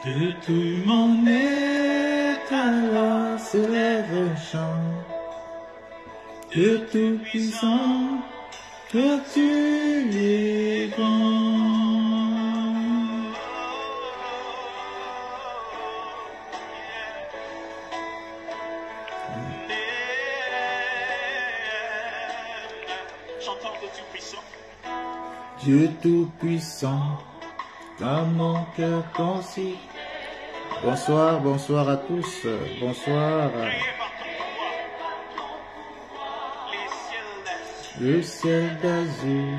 De tout mon être alors s'élève un chant. De tout puissant, que tu es grand. Chantons de tout puissant. Dieu tout puissant, dans mon cœur concis. Bonsoir, bonsoir à tous, bonsoir. Le ciel d'azur,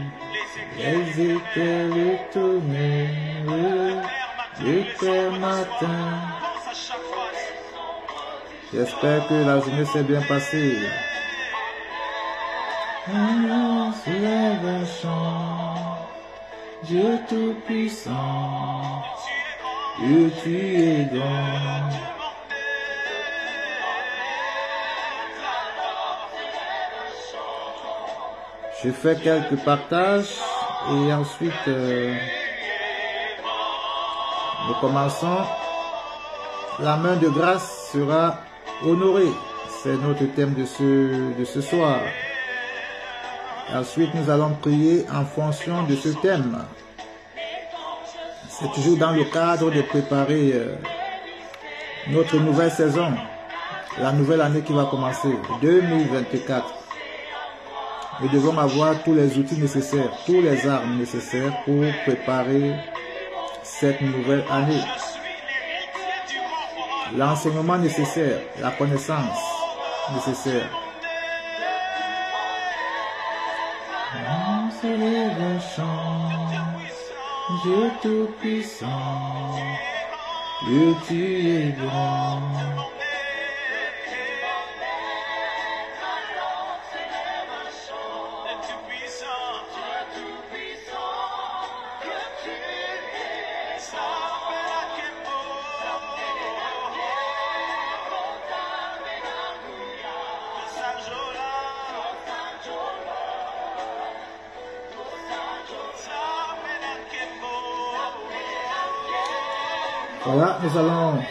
les étoiles tournées, le clair matin. J'espère que la journée s'est bien passée. Alors soulève un chant, Dieu tout puissant, Dieu tu es grand. Je fais quelques partages et ensuite nous commençons. La main de grâce sera honorée. C'est notre thème de ce soir. Ensuite, nous allons prier en fonction de ce thème. C'est toujours dans le cadre de préparer notre nouvelle saison, la nouvelle année qui va commencer, 2024. Nous devons avoir tous les outils nécessaires, tous les armes nécessaires pour préparer cette nouvelle année. L'enseignement nécessaire, la connaissance nécessaire. On s'élève un chant, Dieu tout puissant, Dieu tu es grand. Voilà, nous allons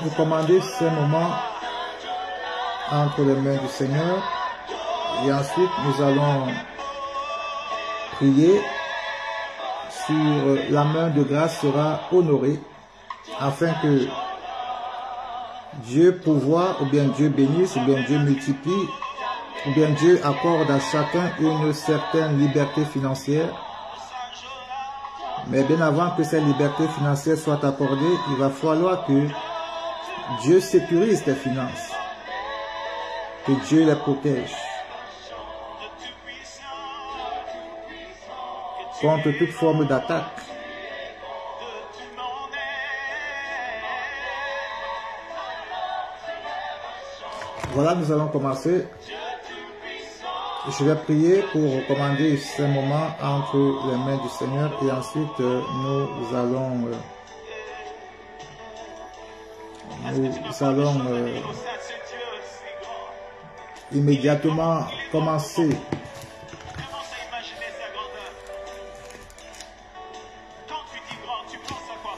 recommander ce moment entre les mains du Seigneur et ensuite nous allons prier sur la main de grâce sera honorée afin que Dieu pourvoie ou bien Dieu bénisse ou bien Dieu multiplie ou bien Dieu accorde à chacun une certaine liberté financière. Mais bien avant que cette liberté financière soit accordée, il va falloir que Dieu sécurise tes finances, que Dieu les protège contre toute forme d'attaque. Voilà, nous allons commencer. Je vais prier pour recommander ce moment entre les mains du Seigneur et ensuite nous allons immédiatement commencer. Commence à imaginer sa grandeur. Quand tu dis grand, tu penses à quoi?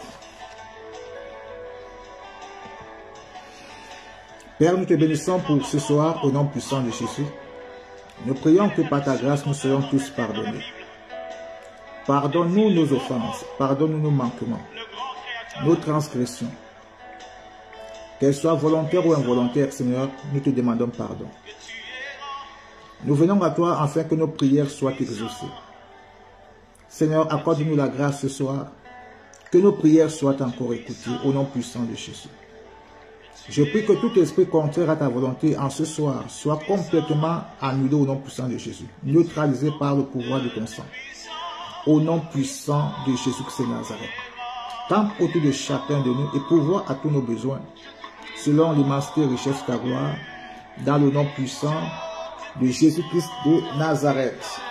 Père, nous te bénissons pour ce soir au nom puissant de Jésus. Nous prions que par ta grâce, nous serons tous pardonnés. Pardonne-nous nos offenses, pardonne-nous nos manquements, nos transgressions. Qu'elles soient volontaires ou involontaires, Seigneur, nous te demandons pardon. Nous venons à toi afin que nos prières soient exaucées. Seigneur, accorde-nous la grâce ce soir, que nos prières soient encore écoutées au nom puissant de Jésus. Je prie que tout esprit contraire à ta volonté en ce soir soit complètement annulé au nom puissant de Jésus, neutralisé par le pouvoir de ton sang. Au nom puissant de Jésus-Christ de Nazareth. Campe autour de chacun de nous et pourvois à tous nos besoins, selon l'immensité richesse de ta gloire, dans le nom puissant de Jésus-Christ de Nazareth.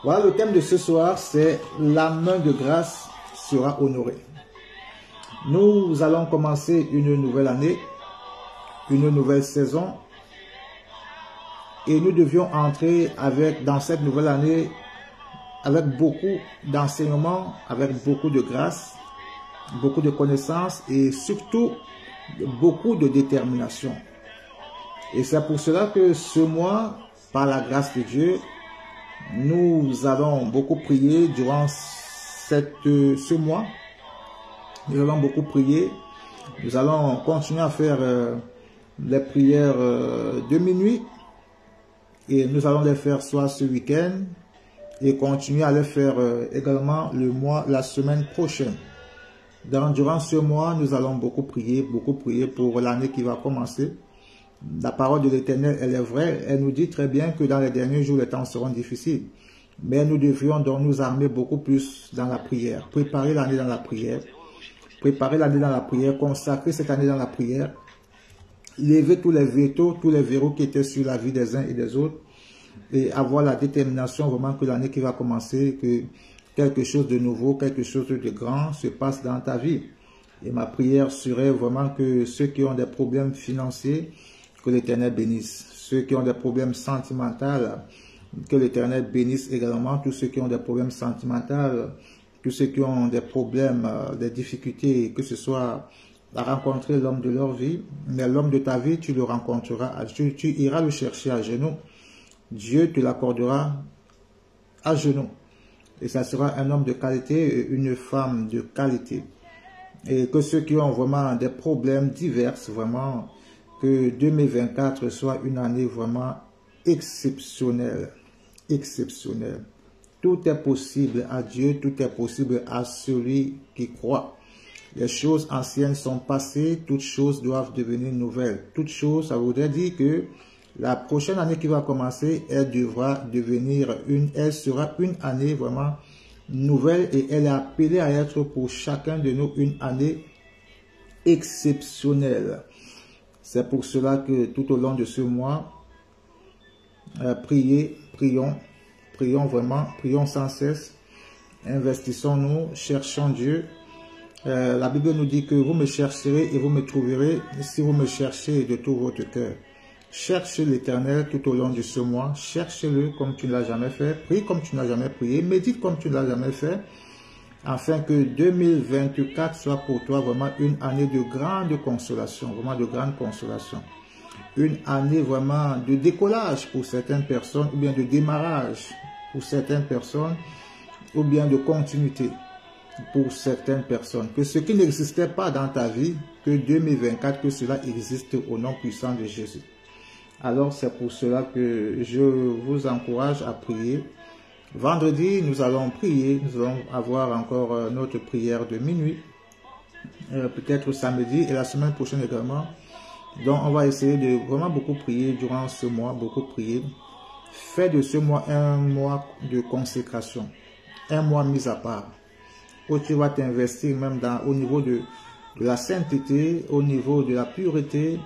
Voilà, le thème de ce soir, c'est la main de grâce sera honorée. Nous allons commencer une nouvelle année, une nouvelle saison, et nous devions entrer dans cette nouvelle année avec beaucoup d'enseignements, avec beaucoup de grâce, beaucoup de connaissances et surtout beaucoup de détermination. Et c'est pour cela que ce mois, par la grâce de Dieu, nous allons beaucoup prier durant ce mois. Nous allons beaucoup prier. Nous allons continuer à faire les prières de minuit. Et nous allons les faire soit ce week-end et continuer à les faire également la semaine prochaine. Durant ce mois, nous allons beaucoup prier pour l'année qui va commencer. La parole de l'Éternel, elle est vraie. Elle nous dit très bien que dans les derniers jours, les temps seront difficiles. Mais nous devrions donc nous armer beaucoup plus dans la prière. Préparer l'année dans la prière. Préparer l'année dans la prière. Consacrer cette année dans la prière. Lever tous les vétos, tous les verrous qui étaient sur la vie des uns et des autres. Et avoir la détermination vraiment que l'année qui va commencer, que quelque chose de nouveau, quelque chose de grand se passe dans ta vie. Et ma prière serait vraiment que ceux qui ont des problèmes financiers, que l'Éternel bénisse. Ceux qui ont des problèmes sentimentaux, que l'Éternel bénisse également. Tous ceux qui ont des problèmes sentimentaux, tous ceux qui ont des problèmes, des difficultés, que ce soit à rencontrer l'homme de leur vie. Mais l'homme de ta vie, tu le rencontreras, tu iras le chercher à genoux. Dieu te l'accordera à genoux. Et ça sera un homme de qualité, une femme de qualité. Et que ceux qui ont vraiment des problèmes divers, vraiment, que 2024 soit une année vraiment exceptionnelle. Exceptionnelle. Tout est possible à Dieu, tout est possible à celui qui croit. Les choses anciennes sont passées, toutes choses doivent devenir nouvelles. Toutes choses, ça voudrait dire que la prochaine année qui va commencer, elle sera une année vraiment nouvelle et elle est appelée à être pour chacun de nous une année exceptionnelle. C'est pour cela que tout au long de ce mois, prions vraiment, prions sans cesse, investissons-nous, cherchons Dieu. La Bible nous dit que vous me chercherez et vous me trouverez si vous me cherchez de tout votre cœur. Cherche l'Éternel tout au long de ce mois, cherche-le comme tu ne l'as jamais fait, prie comme tu n'as jamais prié, médite comme tu ne l'as jamais fait, afin que 2024 soit pour toi vraiment une année de grande consolation, vraiment de grande consolation. Une année vraiment de décollage pour certaines personnes, ou bien de démarrage pour certaines personnes, ou bien de continuité pour certaines personnes. Que ce qui n'existait pas dans ta vie, que 2024, que cela existe au nom puissant de Jésus. Alors c'est pour cela que je vous encourage à prier. Vendredi, nous allons prier, nous allons avoir encore notre prière de minuit, peut-être samedi et la semaine prochaine également. Donc on va essayer de vraiment beaucoup prier durant ce mois, beaucoup prier. Fais de ce mois un mois de consécration, un mois mis à part, où tu vas t'investir même au niveau de la sainteté, au niveau de la pureté,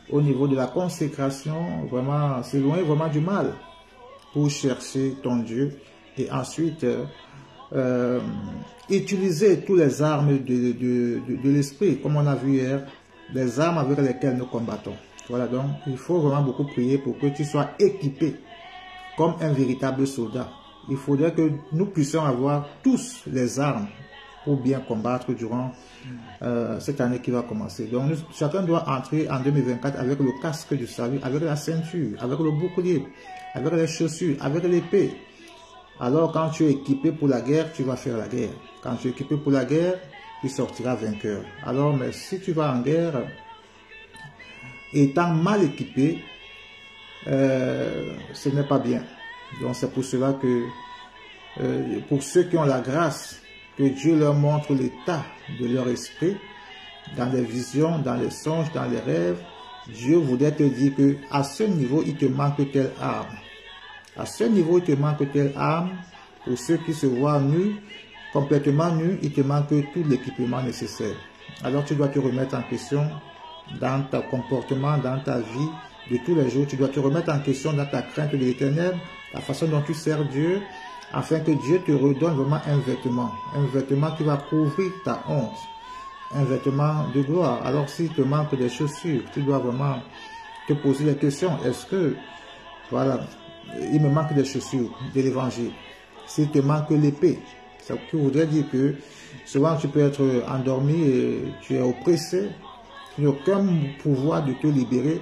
au niveau de la consécration, vraiment s'éloigner vraiment du mal pour chercher ton Dieu et ensuite utiliser toutes les armes de l'esprit, comme on a vu hier, les armes avec lesquelles nous combattons. Voilà, donc il faut vraiment beaucoup prier pour que tu sois équipé comme un véritable soldat. Il faudrait que nous puissions avoir tous les armes pour bien combattre durant cette année qui va commencer. Donc chacun doit entrer en 2024 avec le casque du salut, avec la ceinture, avec le bouclier, avec les chaussures, avec l'épée. Alors quand tu es équipé pour la guerre, tu vas faire la guerre. Quand tu es équipé pour la guerre, tu sortiras vainqueur. Alors mais si tu vas en guerre étant mal équipé, ce n'est pas bien. Donc c'est pour cela que pour ceux qui ont la grâce, que Dieu leur montre l'état de leur esprit, dans les visions, dans les songes, dans les rêves, Dieu voudrait te dire que à ce niveau, il te manque telle arme. À ce niveau, il te manque telle arme. Pour ceux qui se voient nus, complètement nus, il te manque tout l'équipement nécessaire. Alors tu dois te remettre en question dans ton comportement, dans ta vie de tous les jours. Tu dois te remettre en question dans ta crainte de l'Éternel, la façon dont tu sers Dieu, afin que Dieu te redonne vraiment un vêtement qui va couvrir ta honte, un vêtement de gloire. Alors s'il te manque des chaussures, tu dois vraiment te poser la question, est-ce que, voilà, il me manque des chaussures de l'évangile. S'il te manque l'épée, ça voudrait dire que souvent tu peux être endormi et tu es oppressé, tu n'as aucun pouvoir de te libérer.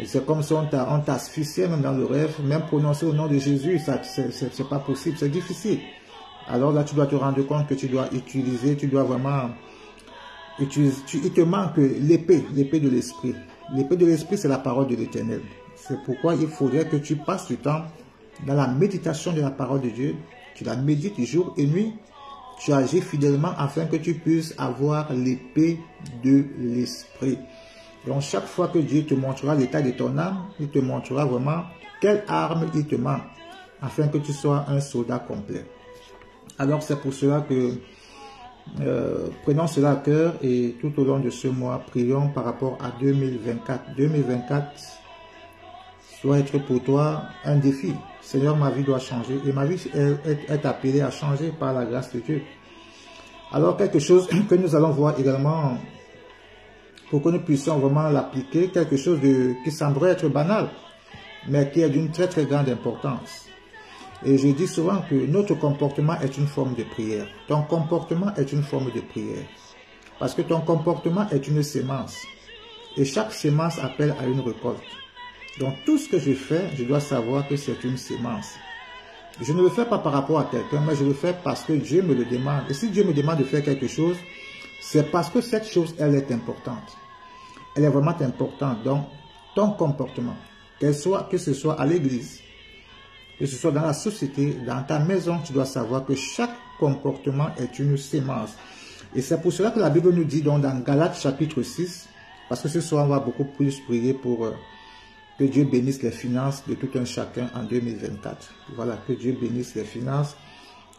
C'est comme si on t'asphyxiait même dans le rêve, même prononcer au nom de Jésus, c'est pas possible, c'est difficile. Alors là, tu dois te rendre compte que tu dois utiliser, tu dois vraiment utiliser, il te manque l'épée de l'esprit. L'épée de l'esprit, c'est la parole de l'Éternel. C'est pourquoi il faudrait que tu passes du temps dans la méditation de la parole de Dieu. Tu la médites jour et nuit. Tu agis fidèlement afin que tu puisses avoir l'épée de l'esprit. Donc chaque fois que Dieu te montrera l'état de ton âme, il te montrera vraiment quelle arme il te manque, afin que tu sois un soldat complet. Alors c'est pour cela que prenons cela à cœur et tout au long de ce mois, prions par rapport à 2024. 2024 doit être pour toi un défi. Seigneur, ma vie doit changer et ma vie est appelée à changer par la grâce de Dieu. Alors quelque chose que nous allons voir également pour que nous puissions vraiment l'appliquer, quelque chose qui semblerait être banal, mais qui est d'une très très grande importance. Et je dis souvent que notre comportement est une forme de prière. Ton comportement est une forme de prière. Parce que ton comportement est une sémence. Et chaque sémence appelle à une récolte. Donc tout ce que je fais, je dois savoir que c'est une sémence. Je ne le fais pas par rapport à quelqu'un, mais je le fais parce que Dieu me le demande. Et si Dieu me demande de faire quelque chose, c'est parce que cette chose, elle est importante. Elle est vraiment importante. Donc, ton comportement, que ce soit à l'église, que ce soit dans la société, dans ta maison, tu dois savoir que chaque comportement est une sémence. Et c'est pour cela que la Bible nous dit donc dans Galates chapitre 6, parce que ce soir, on va beaucoup plus prier pour que Dieu bénisse les finances de tout un chacun en 2024. Voilà, que Dieu bénisse les finances,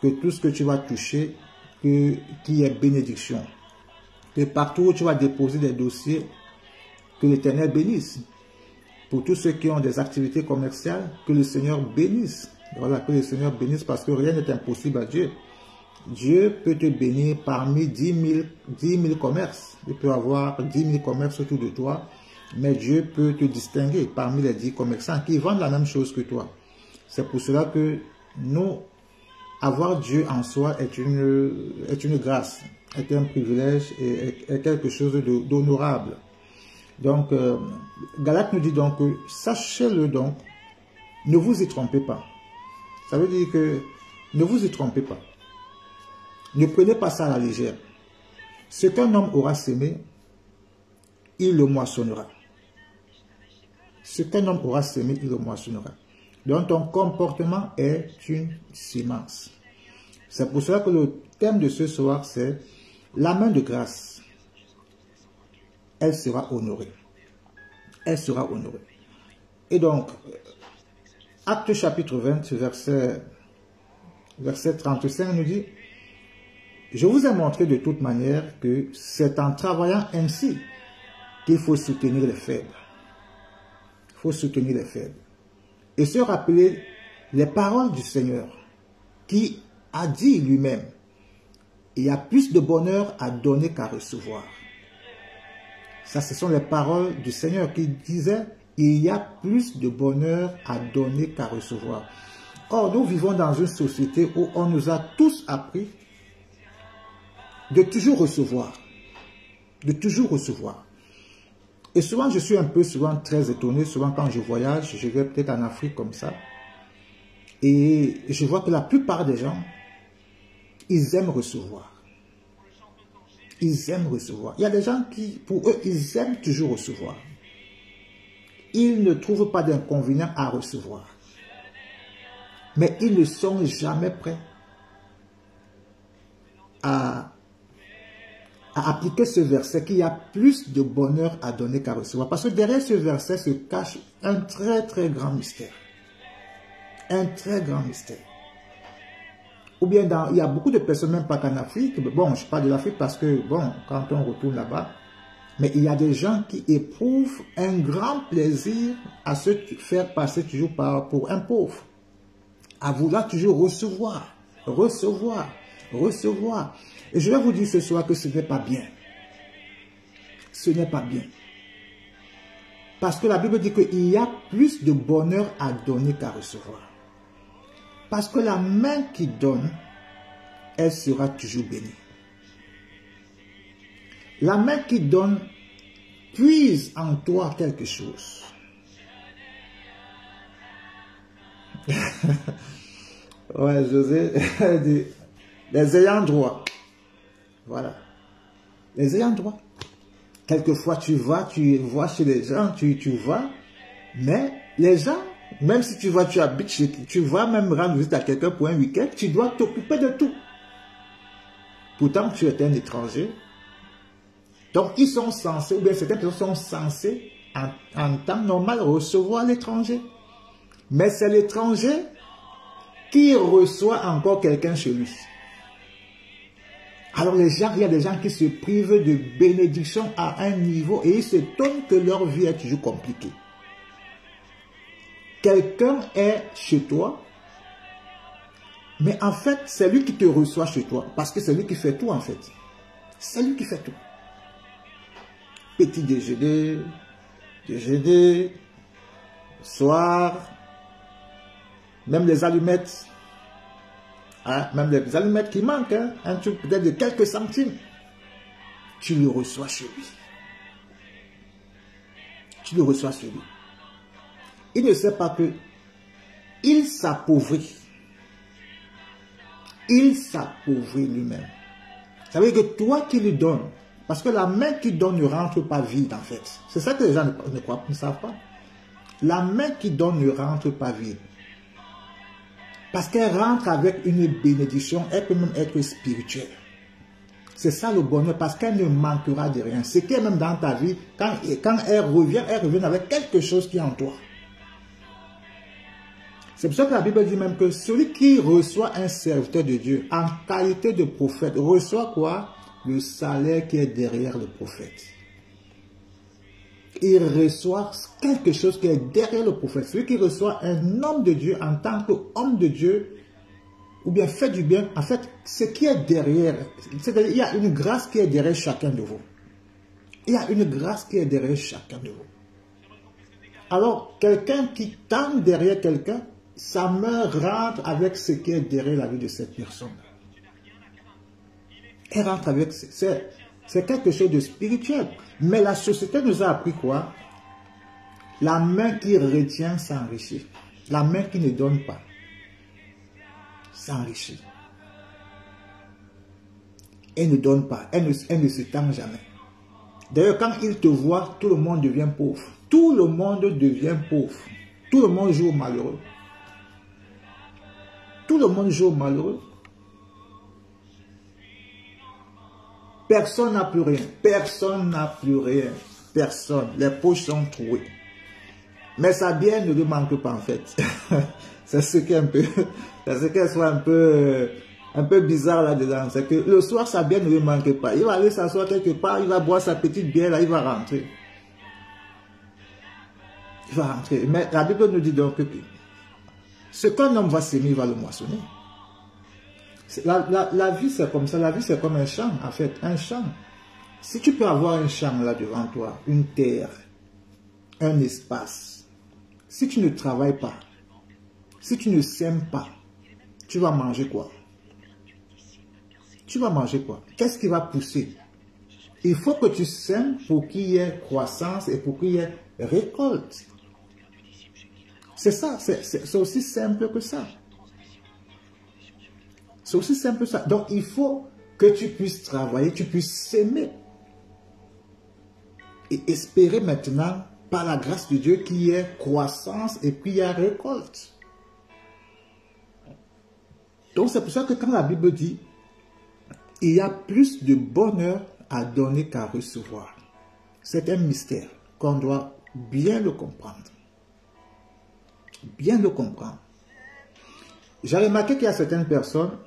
que tout ce que tu vas toucher, qu'il y ait bénédiction. Que partout où tu vas déposer des dossiers, que l'Éternel bénisse. Pour tous ceux qui ont des activités commerciales, que le Seigneur bénisse. Voilà, que le Seigneur bénisse parce que rien n'est impossible à Dieu. Dieu peut te bénir parmi 10 000 commerces. Il peut avoir 10 000 commerces autour de toi, mais Dieu peut te distinguer parmi les 10 commerçants qui vendent la même chose que toi. C'est pour cela que nous, avoir Dieu en soi est une grâce, est un privilège et est quelque chose d'honorable. Donc, Galates nous dit donc que sachez-le donc, ne vous y trompez pas. Ça veut dire que ne vous y trompez pas. Ne prenez pas ça à la légère. Ce qu'un homme aura sémé, il le moissonnera. Ce qu'un homme aura sémé, il le moissonnera. Donc, ton comportement est une sémence. C'est pour cela que le thème de ce soir, c'est la main de grâce. Elle sera honorée. Elle sera honorée. Et donc, Acte chapitre 20, verset 35 nous dit, « Je vous ai montré de toute manière que c'est en travaillant ainsi qu'il faut soutenir les faibles. » Il faut soutenir les faibles. Et se rappeler les paroles du Seigneur qui a dit lui-même, « Il y a plus de bonheur à donner qu'à recevoir. » Ça, ce sont les paroles du Seigneur qui disaient, il y a plus de bonheur à donner qu'à recevoir. Or, nous vivons dans une société où on nous a tous appris de toujours recevoir. De toujours recevoir. Et souvent, je suis souvent très étonné, souvent quand je voyage, je vais peut-être en Afrique comme ça, et je vois que la plupart des gens, ils aiment recevoir. Ils aiment recevoir. Il y a des gens qui, pour eux, ils aiment toujours recevoir. Ils ne trouvent pas d'inconvénient à recevoir. Mais ils ne sont jamais prêts à appliquer ce verset qu'il y a plus de bonheur à donner qu'à recevoir. Parce que derrière ce verset se cache un très très grand mystère. Un très grand mystère. Ou bien il y a beaucoup de personnes, même pas qu'en Afrique, bon, je parle de l'Afrique parce que, bon, quand on retourne là-bas, mais il y a des gens qui éprouvent un grand plaisir à se faire passer toujours pour un pauvre. à vouloir toujours recevoir, recevoir, recevoir. Et je vais vous dire ce soir que ce n'est pas bien. Ce n'est pas bien. Parce que la Bible dit qu'il y a plus de bonheur à donner qu'à recevoir. Parce que la main qui donne, elle sera toujours bénie. La main qui donne puise en toi quelque chose. Ouais, José dit, les ayants droit. Voilà. Les ayants droit. Quelquefois, tu vois chez les gens, tu vas, mais les gens, même si tu vas, tu habites chez, tu vas même rendre visite à quelqu'un pour un week-end, tu dois t'occuper de tout. Pourtant, tu es un étranger. Donc, ils sont censés, ou bien certaines personnes sont censées, en temps normal, recevoir l'étranger. Mais c'est l'étranger qui reçoit encore quelqu'un chez lui. Alors les gens, il y a des gens qui se privent de bénédiction à un niveau et ils s'étonnent que leur vie est toujours compliquée. Quelqu'un est chez toi, mais en fait, c'est lui qui te reçoit chez toi, parce que c'est lui qui fait tout en fait. C'est lui qui fait tout. Petit déjeuner, déjeuner, soir, même les allumettes. Hein, même les allumettes qui manquent, hein, un truc peut-être de quelques centimes, tu le reçois chez lui. Tu le reçois chez lui. Il ne sait pas que il s'appauvrit. Il s'appauvrit lui-même. Ça veut dire que toi qui lui donnes, parce que la main qui donne ne rentre pas vide en fait. C'est ça que les gens ne savent pas. La main qui donne ne rentre pas vide. Parce qu'elle rentre avec une bénédiction, elle peut même être spirituelle. C'est ça le bonheur, parce qu'elle ne manquera de rien. Ce qui est même dans ta vie, quand elle revient avec quelque chose qui est en toi. C'est pour ça que la Bible dit même que celui qui reçoit un serviteur de Dieu en qualité de prophète, reçoit quoi? Le salaire qui est derrière le prophète. Il reçoit quelque chose qui est derrière le prophète. Celui qui reçoit un homme de Dieu en tant qu'homme de Dieu, ou bien fait du bien, en fait, ce qui est derrière, c'est-à-dire il y a une grâce qui est derrière chacun de vous. Il y a une grâce qui est derrière chacun de vous. Alors, quelqu'un qui tend derrière quelqu'un, sa main rentre avec ce qui est derrière la vie de cette personne. Elle rentre avec... C'est quelque chose de spirituel. Mais la société nous a appris quoi? La main qui retient s'enrichit. La main qui ne donne pas s'enrichit. Elle ne donne pas. Elle ne se tend jamais. D'ailleurs, quand il te voit, tout le monde devient pauvre. Tout le monde devient pauvre. Tout le monde joue au malheureux. Tout le monde joue au malheureux. Personne n'a plus rien. Personne n'a plus rien. Personne. Les poches sont trouées. Mais sa bière ne lui manque pas en fait. C'est ce qui est un peu... C'est ce qu'elle soit un peu bizarre là-dedans. C'est que le soir, sa bière ne lui manque pas. Il va aller s'asseoir quelque part, il va boire sa petite bière là, il va rentrer. Il va rentrer. Mais la Bible nous dit donc que ce qu'un homme va s'aimer, il va le moissonner. La vie, c'est comme ça. La vie, c'est comme un champ, en fait. Un champ. Si tu peux avoir un champ là devant toi, une terre, un espace, si tu ne travailles pas, si tu ne sèmes pas, tu vas manger quoi? Tu vas manger quoi? Qu'est-ce qui va pousser? Il faut que tu sèmes pour qu'il y ait croissance et pour qu'il y ait récolte. C'est ça. C'est aussi simple que ça. C'est aussi simple que ça. Donc, il faut que tu puisses travailler, tu puisses s'aimer. Et espérer maintenant, par la grâce de Dieu, qu'il y ait croissance et qu'il y ait récolte. Donc, c'est pour ça que quand la Bible dit, il y a plus de bonheur à donner qu'à recevoir. C'est un mystère qu'on doit bien le comprendre. Bien le comprendre. J'ai remarqué qu'il y a certaines personnes,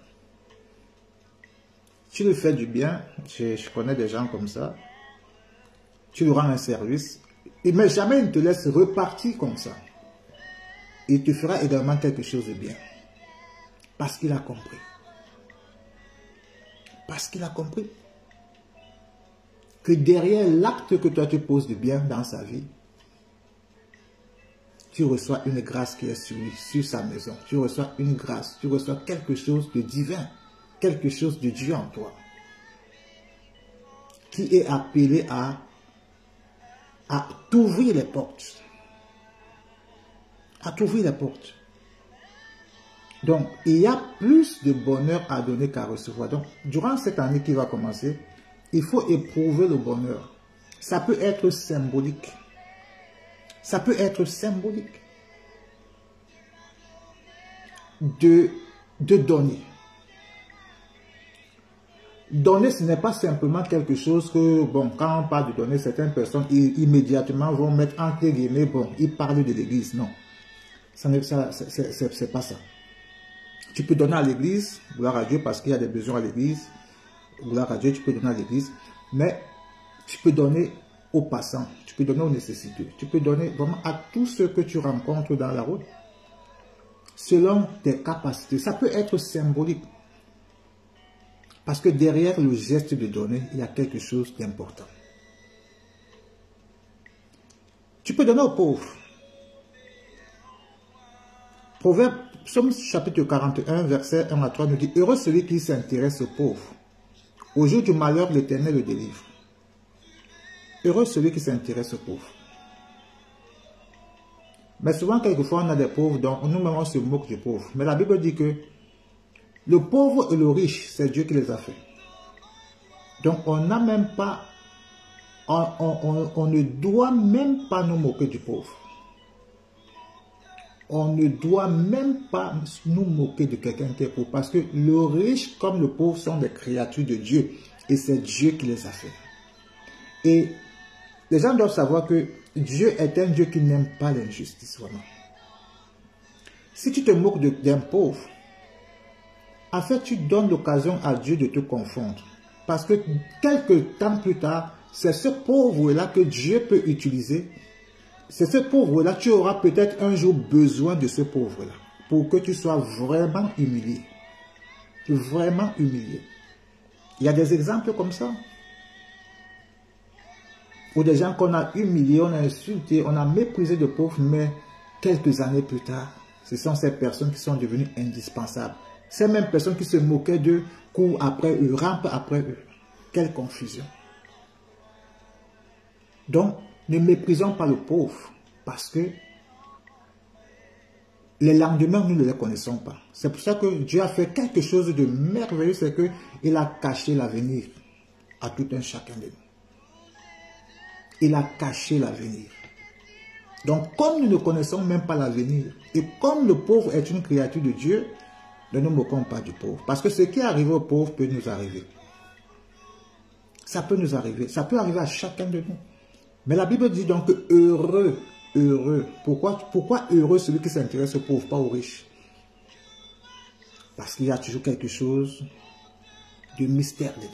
tu lui fais du bien, je connais des gens comme ça, tu lui rends un service, mais jamais il ne te laisse repartir comme ça. Il te fera également quelque chose de bien. Parce qu'il a compris. Parce qu'il a compris que derrière l'acte que toi tu poses de bien dans sa vie, tu reçois une grâce qui est sur lui, sur sa maison. Tu reçois une grâce, tu reçois quelque chose de divin, quelque chose de Dieu en toi, qui est appelé à t'ouvrir les portes. À t'ouvrir les portes. Donc, il y a plus de bonheur à donner qu'à recevoir. Donc, durant cette année qui va commencer, il faut éprouver le bonheur. Ça peut être symbolique. Ça peut être symbolique. De donner. Donner, ce n'est pas simplement quelque chose que, bon, quand on parle de donner, certaines personnes immédiatement vont mettre entre guillemets, bon, ils parlent de l'église. Non, c'est pas ça. Tu peux donner à l'église, gloire à Dieu, parce qu'il y a des besoins à l'église. Gloire à Dieu, tu peux donner à l'église. Mais tu peux donner aux passants, tu peux donner aux nécessiteux. Tu peux donner vraiment à tous ceux que tu rencontres dans la route, selon tes capacités. Ça peut être symbolique. Parce que derrière le geste de donner, il y a quelque chose d'important. Tu peux donner aux pauvres. Proverbe, Psaume chapitre 41, verset 1 à 3 nous dit: heureux celui qui s'intéresse aux pauvres. Au jour du malheur, l'Éternel le délivre. Heureux celui qui s'intéresse aux pauvres. Mais souvent, quelquefois, on a des pauvres, donc nous-mêmes, on se moque des pauvres. Mais la Bible dit que le pauvre et le riche, c'est Dieu qui les a fait. Donc, on n'a même pas, on ne doit même pas nous moquer du pauvre. On ne doit même pas nous moquer de quelqu'un qui est pauvre. Parce que le riche comme le pauvre sont des créatures de Dieu. Et c'est Dieu qui les a fait. Et les gens doivent savoir que Dieu est un Dieu qui n'aime pas l'injustice, vraiment. Si tu te moques d'un pauvre, en fait, tu donnes l'occasion à Dieu de te confondre. Parce que quelques temps plus tard, c'est ce pauvre-là que Dieu peut utiliser. C'est ce pauvre-là, tu auras peut-être un jour besoin de ce pauvre-là pour que tu sois vraiment humilié. Vraiment humilié. Il y a des exemples comme ça. Ou des gens qu'on a humiliés, on a insultés, on a méprisé de pauvres, mais quelques années plus tard, ce sont ces personnes qui sont devenues indispensables. Ces mêmes personnes qui se moquaient d'eux, courent après eux, rampent après eux. Quelle confusion. Donc, ne méprisons pas le pauvre, parce que les lendemains, nous ne les connaissons pas. C'est pour ça que Dieu a fait quelque chose de merveilleux, c'est qu'il a caché l'avenir à tout un chacun de nous. Il a caché l'avenir. Donc, comme nous ne connaissons même pas l'avenir, et comme le pauvre est une créature de Dieu, ne nous moquons pas du pauvre. Parce que ce qui est arrivé au pauvre peut nous arriver. Ça peut nous arriver. Ça peut arriver à chacun de nous. Mais la Bible dit donc heureux, heureux. Pourquoi heureux celui qui s'intéresse aux pauvres, pas aux riches? Parce qu'il y a toujours quelque chose de mystère dedans.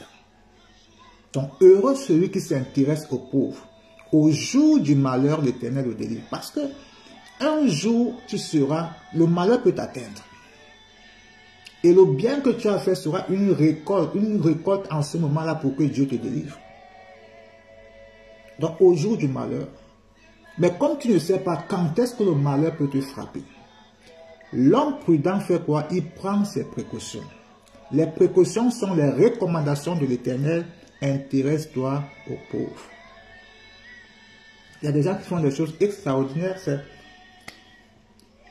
Donc heureux celui qui s'intéresse aux pauvres. Au jour du malheur, l'Éternel le délivre. Parce que un jour, le malheur peut t'atteindre. Et le bien que tu as fait sera une récolte en ce moment-là pour que Dieu te délivre. Donc au jour du malheur, mais comme tu ne sais pas quand est-ce que le malheur peut te frapper, l'homme prudent fait quoi? Il prend ses précautions. Les précautions sont les recommandations de l'Éternel. Intéresse-toi aux pauvres. Il y a des gens qui font des choses extraordinaires.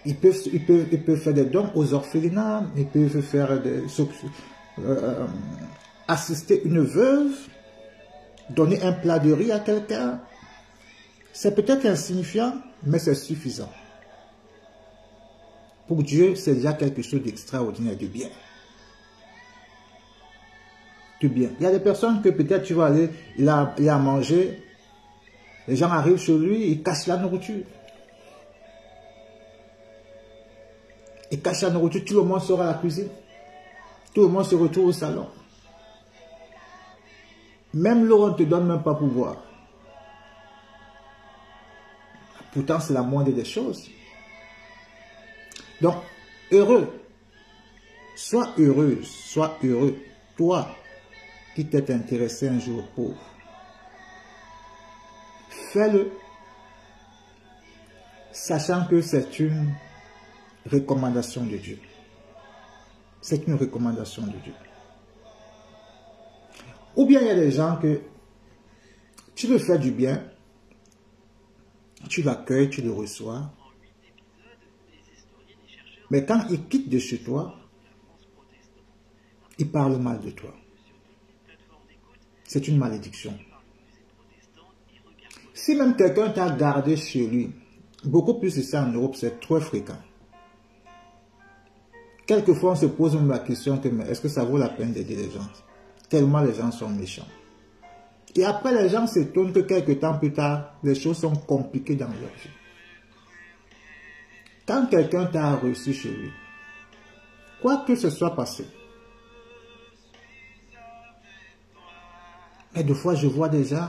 Ils peuvent faire des dons aux orphelinats. Ils peuvent faire assister une veuve. Donner un plat de riz à quelqu'un. C'est peut-être insignifiant, mais c'est suffisant. Pour Dieu, c'est déjà quelque chose d'extraordinaire, de bien. De bien. Il y a des personnes que peut-être tu vas aller, il a à manger. Les gens arrivent chez lui, ils cachent la nourriture. Ils cachent la nourriture, tout le monde sort à la cuisine. Tout le monde se retrouve au salon. Même l'eau, on ne te donne même pas pour boire. Pourtant, c'est la moindre des choses. Donc, heureux. Sois heureuse, sois heureux. Toi qui t'es intéressé un jour au pauvre. Fais-le, sachant que c'est une recommandation de Dieu. C'est une recommandation de Dieu. Ou bien il y a des gens que tu leur fais du bien, tu l'accueilles, tu le reçois. Mais quand ils quittent de chez toi, ils parlent mal de toi. C'est une malédiction. Si même quelqu'un t'a gardé chez lui, beaucoup plus ici en Europe, c'est très fréquent. Quelquefois, on se pose même la question que est-ce que ça vaut la peine d'aider les gens? Tellement les gens sont méchants. Et après, les gens s'étonnent que quelques temps plus tard, les choses sont compliquées dans leur vie. Quand quelqu'un t'a reçu chez lui, quoi que ce soit passé, mais des fois, je vois des gens,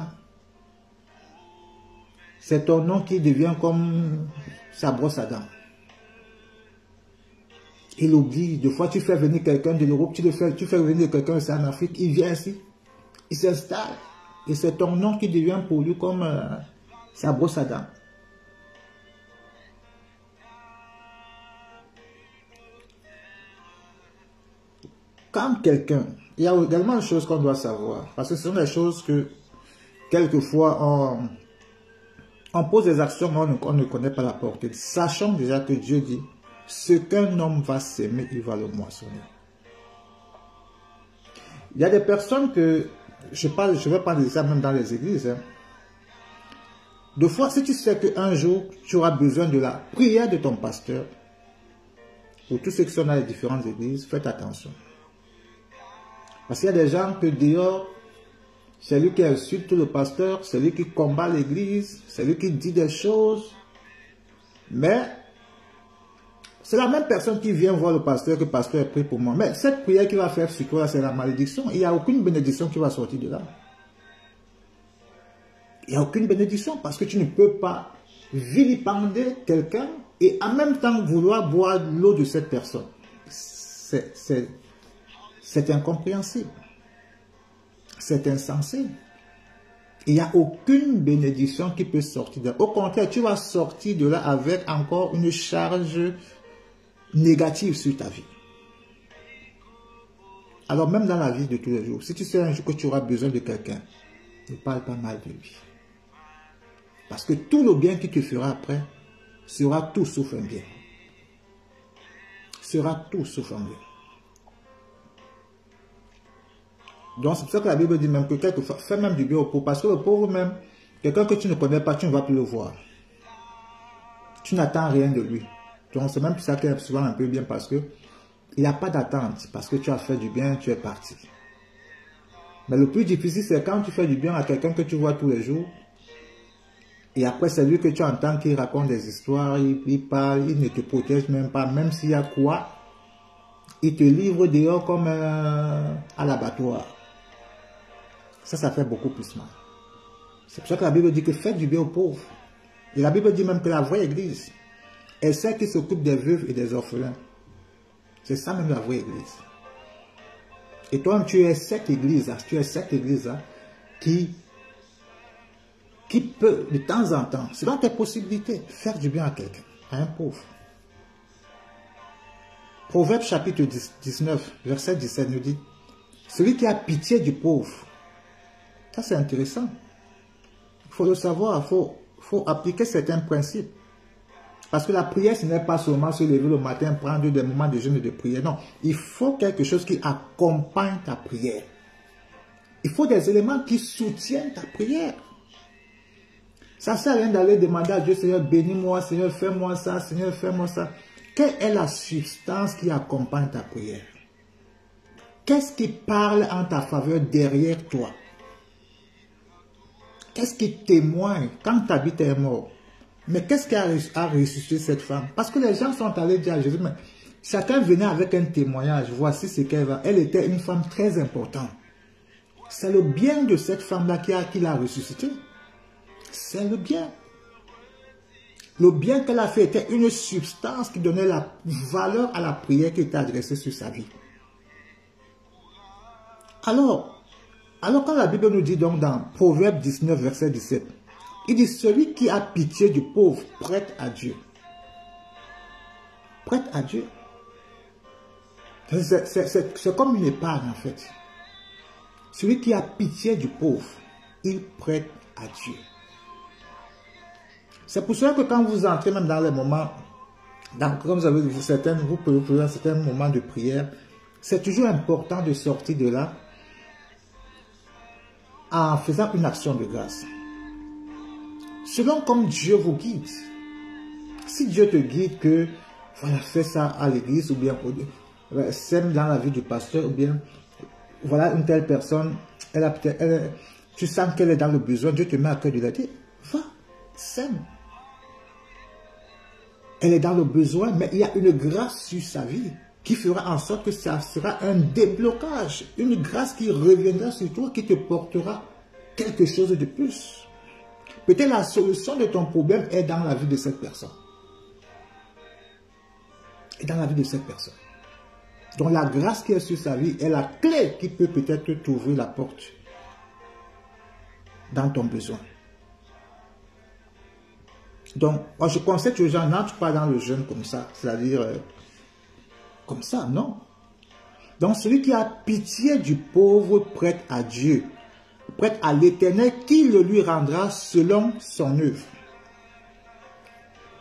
c'est ton nom qui devient comme sa brosse à dents. Il oublie. Des fois, tu fais venir quelqu'un de l'Europe, tu fais venir quelqu'un ici en Afrique, il vient ici, il s'installe. Et c'est ton nom qui devient pour lui comme sa brosse à dents. Quand quelqu'un, il y a également une chose qu'on doit savoir, parce que ce sont des choses que quelquefois on pose des actions, mais on ne connaît pas la portée. Sachons déjà que Dieu dit, ce qu'un homme va s'aimer, il va le moissonner. Il y a des personnes que, je vais parler de ça même dans les églises. Hein. Des fois, si tu sais qu'un jour, tu auras besoin de la prière de ton pasteur, pour tous ceux qui sont dans les différentes églises, faites attention. Parce qu'il y a des gens que dehors, c'est lui qui insulte le pasteur, c'est lui qui combat l'église, c'est lui qui dit des choses. Mais c'est la même personne qui vient voir le pasteur que le pasteur prie pour moi. Mais cette prière qu'il va faire sur toi, c'est la malédiction. Il n'y a aucune bénédiction qui va sortir de là. Il n'y a aucune bénédiction parce que tu ne peux pas vilipender quelqu'un et en même temps vouloir boire l'eau de cette personne. C'est incompréhensible. C'est insensé. Il n'y a aucune bénédiction qui peut sortir de là. Au contraire, tu vas sortir de là avec encore une charge négative sur ta vie. Alors même dans la vie de tous les jours, si tu sais un jour que tu auras besoin de quelqu'un, ne parle pas mal de lui. Parce que tout le bien qu'il te fera après sera tout sauf un bien. Sera tout sauf un bien. Donc c'est pour ça que la Bible dit même que quelquefois, fais même du bien au pauvre. Parce que le pauvre même, quelqu'un que tu ne connais pas, tu ne vas plus le voir. Tu n'attends rien de lui. Donc c'est même pour ça qu'il est souvent un peu bien parce que il n'y a pas d'attente. Parce que tu as fait du bien, tu es parti. Mais le plus difficile, c'est quand tu fais du bien à quelqu'un que tu vois tous les jours. Et après, c'est lui que tu entends qui raconte des histoires, il parle, il ne te protège même pas. Même s'il y a quoi, il te livre dehors comme à l'abattoir. Ça fait beaucoup plus mal. C'est pour ça que la Bible dit que faites du bien aux pauvres. Et la Bible dit même que la vraie église est celle qui s'occupe des veuves et des orphelins. C'est ça même la vraie église. Et toi, tu es cette église-là, qui peut, de temps en temps, selon tes possibilités, faire du bien à quelqu'un, à un pauvre. Proverbe chapitre 19, verset 17 nous dit, celui qui a pitié du pauvre. Ça, c'est intéressant. Il faut le savoir, il faut appliquer certains principes. Parce que la prière, ce n'est pas seulement se lever le matin, prendre des moments de jeûne et de prière. Non, il faut quelque chose qui accompagne ta prière. Il faut des éléments qui soutiennent ta prière. Ça ne sert à rien d'aller demander à Dieu, Seigneur, bénis-moi, Seigneur, fais-moi ça, Seigneur, fais-moi ça. Quelle est la substance qui accompagne ta prière? Qu'est-ce qui parle en ta faveur derrière toi? Qu'est-ce qui témoigne quand ta vie est mort? Mais qu'est-ce qui a ressuscité cette femme? Parce que les gens sont allés dire à Jésus, mais chacun venait avec un témoignage. Voici ce qu'elle va. Elle était une femme très importante. C'est le bien de cette femme-là qui l'a ressuscité. C'est le bien. Le bien qu'elle a fait était une substance qui donnait la valeur à la prière qui était adressée sur sa vie. Alors quand la Bible nous dit donc dans Proverbe 19, verset 17, il dit, celui qui a pitié du pauvre prête à Dieu. Prête à Dieu. C'est comme une épargne en fait. Celui qui a pitié du pauvre, il prête à Dieu. C'est pour cela que quand vous entrez même dans les moments, comme vous avez vu vous pouvez faire certains moments de prière, c'est toujours important de sortir de là en faisant une action de grâce. Selon comme Dieu vous guide. Si Dieu te guide que, voilà, fais ça à l'église, ou bien sème dans la vie du pasteur, ou bien, voilà, une telle personne, tu sens qu'elle est dans le besoin, Dieu te met à cœur de l'aider, va, sème. Elle est dans le besoin, mais il y a une grâce sur sa vie qui fera en sorte que ça sera un déblocage, une grâce qui reviendra sur toi, qui te portera quelque chose de plus. Peut-être la solution de ton problème est dans la vie de cette personne. Et dans la vie de cette personne. Donc la grâce qui est sur sa vie est la clé qui peut peut-être t'ouvrir la porte dans ton besoin. Donc, moi je conseille aux gens, n'entre pas dans le jeûne comme ça, c'est-à-dire comme ça, non. Donc celui qui a pitié du pauvre prête à Dieu, prête à l'Éternel qui le lui rendra selon son œuvre.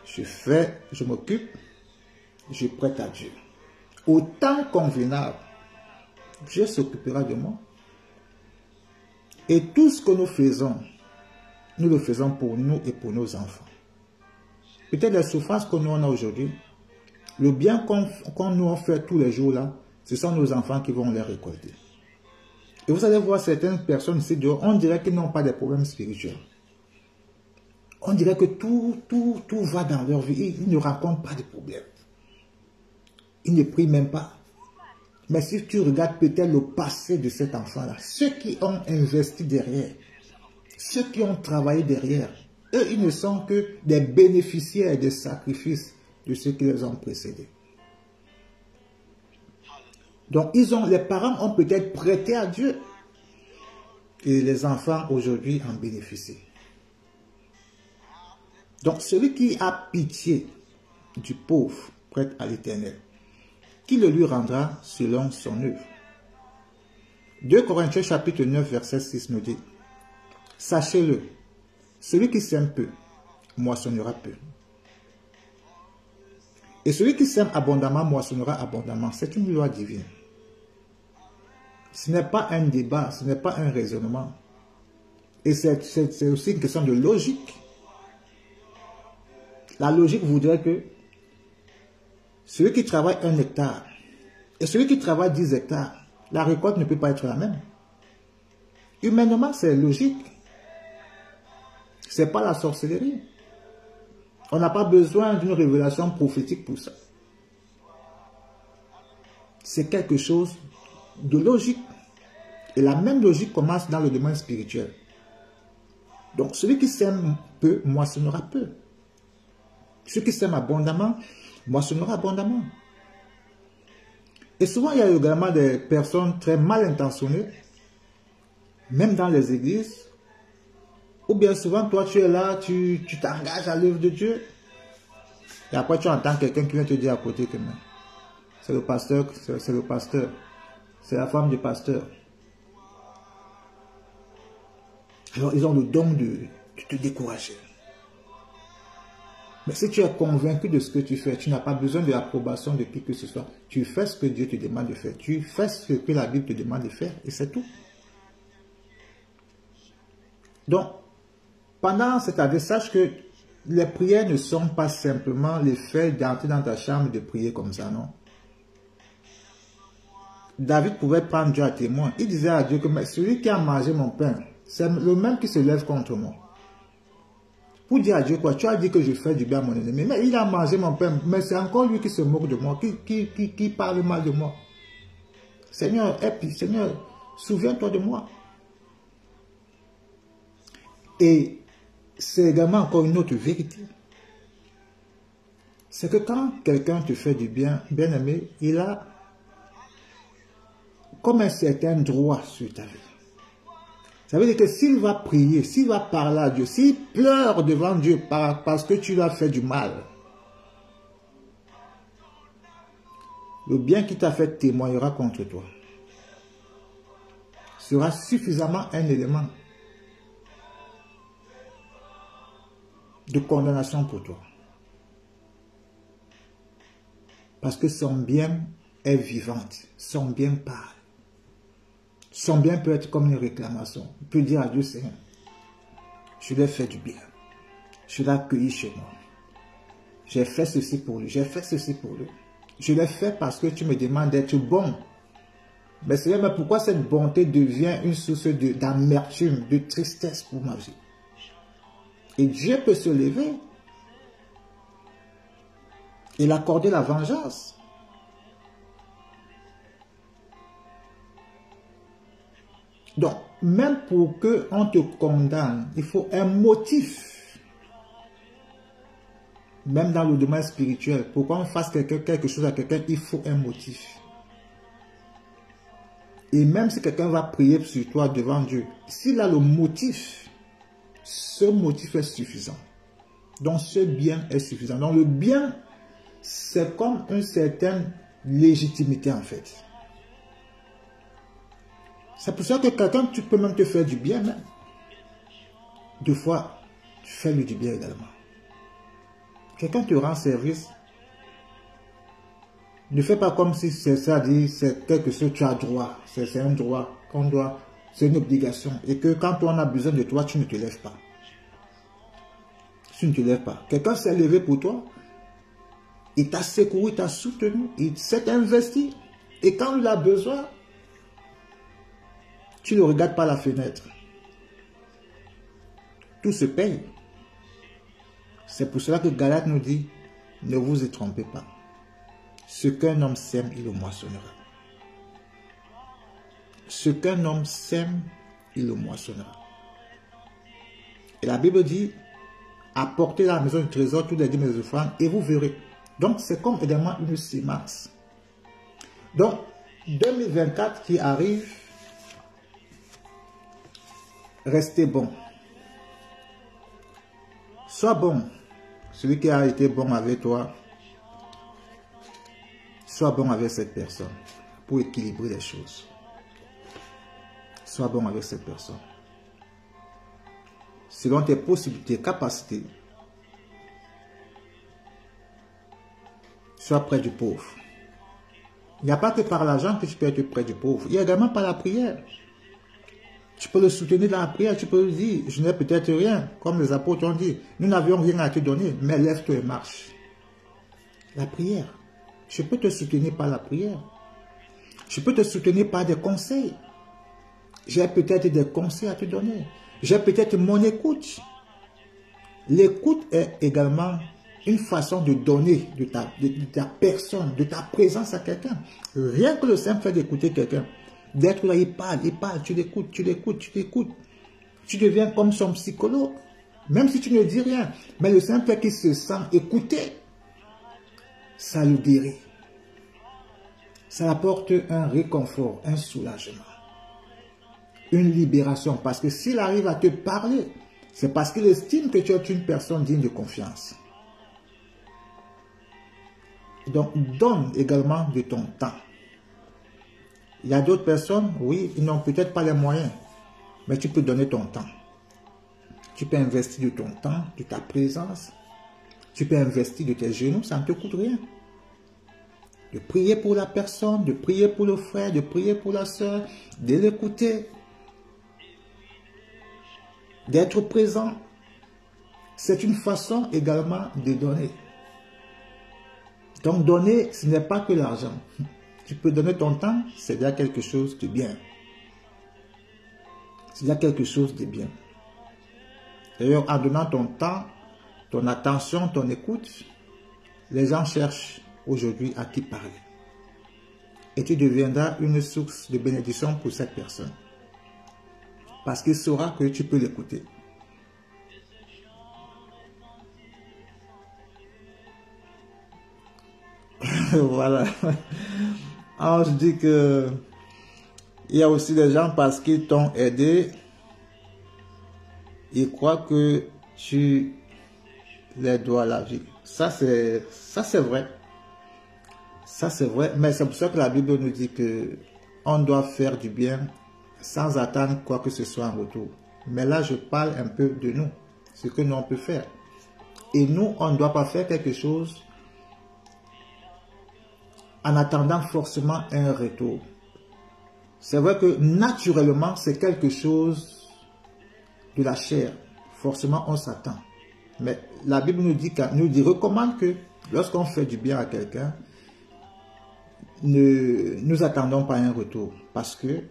Je m'occupe, je prête à Dieu. Au temps convenable, Dieu s'occupera de moi. Et tout ce que nous faisons, nous le faisons pour nous et pour nos enfants. Peut-être les souffrances que nous on a aujourd'hui, le bien qu'on nous fait tous les jours là, ce sont nos enfants qui vont les récolter. Et vous allez voir certaines personnes ici dehors, on dirait qu'ils n'ont pas de problèmes spirituels. On dirait que tout va dans leur vie. Ils ne rencontrent pas de problèmes. Ils ne prient même pas. Mais si tu regardes peut-être le passé de cet enfant-là, ceux qui ont investi derrière, ceux qui ont travaillé derrière, eux, ils ne sont que des bénéficiaires des sacrifices de ceux qui les ont précédés. Donc, les parents ont peut-être prêté à Dieu. Et les enfants, aujourd'hui, en bénéficient. Donc, celui qui a pitié du pauvre prête à l'Éternel, qui le lui rendra selon son œuvre. 2 Corinthiens chapitre 9, verset 6 nous dit, « Sachez-le, celui qui sème peu, moissonnera peu. Et celui qui sème abondamment, moissonnera abondamment. » C'est une loi divine. Ce n'est pas un débat, ce n'est pas un raisonnement. Et c'est aussi une question de logique. La logique voudrait que celui qui travaille 1 hectare et celui qui travaille 10 hectares, la récolte ne peut pas être la même. Humainement, c'est logique. Ce n'est pas la sorcellerie. On n'a pas besoin d'une révélation prophétique pour ça. C'est quelque chose de logique. Et la même logique commence dans le domaine spirituel. Donc, celui qui sème peu, moissonnera peu. Celui qui sème abondamment, moissonnera abondamment. Et souvent, il y a également des personnes très mal intentionnées, même dans les églises, ou bien souvent, toi, tu es là, tu t'engages à l'œuvre de Dieu, et après, tu entends quelqu'un qui vient te dire à côté que c'est le pasteur, c'est la femme du pasteur. Alors, ils ont le don de te décourager. Mais si tu es convaincu de ce que tu fais, tu n'as pas besoin de l'approbation de qui que ce soit. Tu fais ce que Dieu te demande de faire. Tu fais ce que la Bible te demande de faire. Et c'est tout. Donc, pendant cette année, sache que les prières ne sont pas simplement le fait d'entrer dans ta chambre et de prier comme ça, non. David pouvait prendre Dieu à témoin. Il disait à Dieu que celui qui a mangé mon pain, c'est le même qui se lève contre moi. Pour dire à Dieu quoi, tu as dit que je fais du bien à mon ennemi, mais il a mangé mon pain, mais c'est encore lui qui se moque de moi, qui parle mal de moi. Seigneur, et puis Seigneur, souviens-toi de moi. Et c'est également encore une autre vérité. C'est que quand quelqu'un te fait du bien, bien aimé, il a comme un certain droit sur ta vie. Ça veut dire que s'il va prier, s'il va parler à Dieu, s'il pleure devant Dieu parce que tu lui as fait du mal, le bien qu'il t'a fait témoignera contre toi. Sera suffisamment un élément de condamnation pour toi. Parce que son bien est vivante, son bien parle. Son bien peut être comme une réclamation. Il peut dire à Dieu, Seigneur, je lui ai fait du bien. Je l'ai accueilli chez moi. J'ai fait ceci pour lui, j'ai fait ceci pour lui. Je l'ai fait parce que tu me demandes d'être bon. Mais Seigneur, mais pourquoi cette bonté devient une source d'amertume, de tristesse pour ma vie? Et Dieu peut se lever et l'accorder la vengeance. Donc, même pour qu'on te condamne, il faut un motif. Même dans le domaine spirituel, pour qu'on fasse quelque chose à quelqu'un, il faut un motif. Et même si quelqu'un va prier sur toi devant Dieu, s'il a le motif, ce motif est suffisant. Donc, ce bien est suffisant. Donc, le bien, c'est comme une certaine légitimité en fait. C'est pour ça que quelqu'un, tu peux même te faire du bien, même. Deux fois, tu fais lui du bien également. Quelqu'un te rend service. Ne fais pas comme si c'est ça, dit, c'est quelque chose que tu as droit. C'est un droit qu'on doit, c'est une obligation. Et que quand on a besoin de toi, tu ne te lèves pas. Tu ne te lèves pas. Quelqu'un s'est levé pour toi. Il t'a secouru, il t'a soutenu, il s'est investi. Et quand il a besoin, tu ne regardes pas la fenêtre. Tout se paye. C'est pour cela que Galate nous dit, ne vous y trompez pas. Ce qu'un homme sème, il le moissonnera. Ce qu'un homme sème, il le moissonnera. Et la Bible dit, apportez à la maison du trésor tous les dîmes et les offrandes et vous verrez. Donc, c'est comme également une semence. Donc, 2024 qui arrive, restez bon. Sois bon. Celui qui a été bon avec toi, sois bon avec cette personne pour équilibrer les choses. Sois bon avec cette personne. Selon tes possibilités, capacités, sois près du pauvre. Il n'y a pas que par l'argent que tu peux être près du pauvre. Il y a également par la prière. Tu peux le soutenir dans la prière. Tu peux lui dire, je n'ai peut-être rien. Comme les apôtres ont dit, nous n'avions rien à te donner, mais lève-toi et marche. La prière. Je peux te soutenir par la prière. Je peux te soutenir par des conseils. J'ai peut-être des conseils à te donner. J'ai peut-être mon écoute. L'écoute est également une façon de donner de ta personne, de ta présence à quelqu'un. Rien que le simple fait d'écouter quelqu'un. D'être là, il parle, tu l'écoutes, tu l'écoutes, tu l'écoutes. Tu deviens comme son psychologue. Même si tu ne dis rien. Mais le simple fait qu'il se sent écouté, ça le guérit. Ça apporte un réconfort, un soulagement. Une libération. Parce que s'il arrive à te parler, c'est parce qu'il estime que tu es une personne digne de confiance. Donc, donne également de ton temps. Il y a d'autres personnes, oui, ils n'ont peut-être pas les moyens, mais tu peux donner ton temps. Tu peux investir de ton temps, de ta présence. Tu peux investir de tes genoux, ça ne te coûte rien. De prier pour la personne, de prier pour le frère, de prier pour la soeur, de l'écouter, d'être présent. C'est une façon également de donner. Donc donner, ce n'est pas que l'argent. Tu peux donner ton temps, c'est déjà quelque chose de bien. C'est déjà quelque chose de bien. D'ailleurs, en donnant ton temps, ton attention, ton écoute, les gens cherchent aujourd'hui à qui parler. Et tu deviendras une source de bénédiction pour cette personne. Parce qu'il saura que tu peux l'écouter. Voilà. Alors je dis que il y a aussi des gens parce qu'ils t'ont aidé, ils croient que tu les dois la vie. Ça c'est vrai. Ça c'est vrai, mais c'est pour ça que la Bible nous dit que on doit faire du bien sans attendre quoi que ce soit en retour. Mais là je parle un peu de nous, ce que nous on peut faire. Et nous on ne doit pas faire quelque chose en attendant forcément un retour. C'est vrai que naturellement, c'est quelque chose de la chair. Forcément, on s'attend. Mais la Bible recommande que lorsqu'on fait du bien à quelqu'un, ne nous attendons pas un retour. Parce que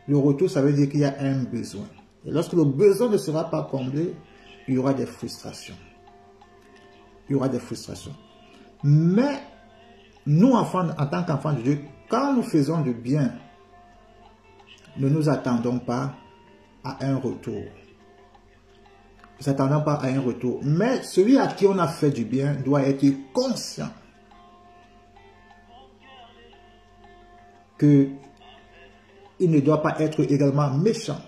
le retour, ça veut dire qu'il y a un besoin. Et lorsque le besoin ne sera pas comblé, il y aura des frustrations. Il y aura des frustrations. Mais nous, en tant qu'enfants de Dieu, quand nous faisons du bien, ne nous attendons pas à un retour. Nous attendons pas à un retour. Mais celui à qui on a fait du bien doit être conscient qu'il ne doit pas être également méchant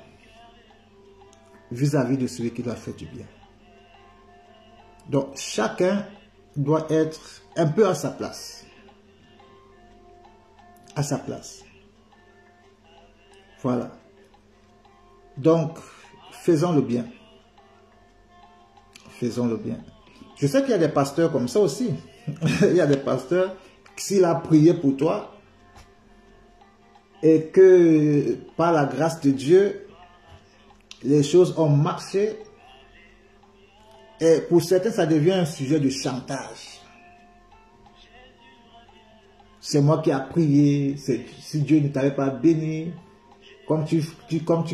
vis-à-vis de celui qui doit faire du bien. Donc, chacun doit être un peu à sa place. À sa place. Voilà. Donc, faisons le bien. Faisons le bien. Je sais qu'il y a des pasteurs comme ça aussi. Il y a des pasteurs, s'il a prié pour toi, et que par la grâce de Dieu, les choses ont marché, et pour certains, ça devient un sujet de chantage. C'est moi qui ai prié, si Dieu ne t'avait pas béni, comme tu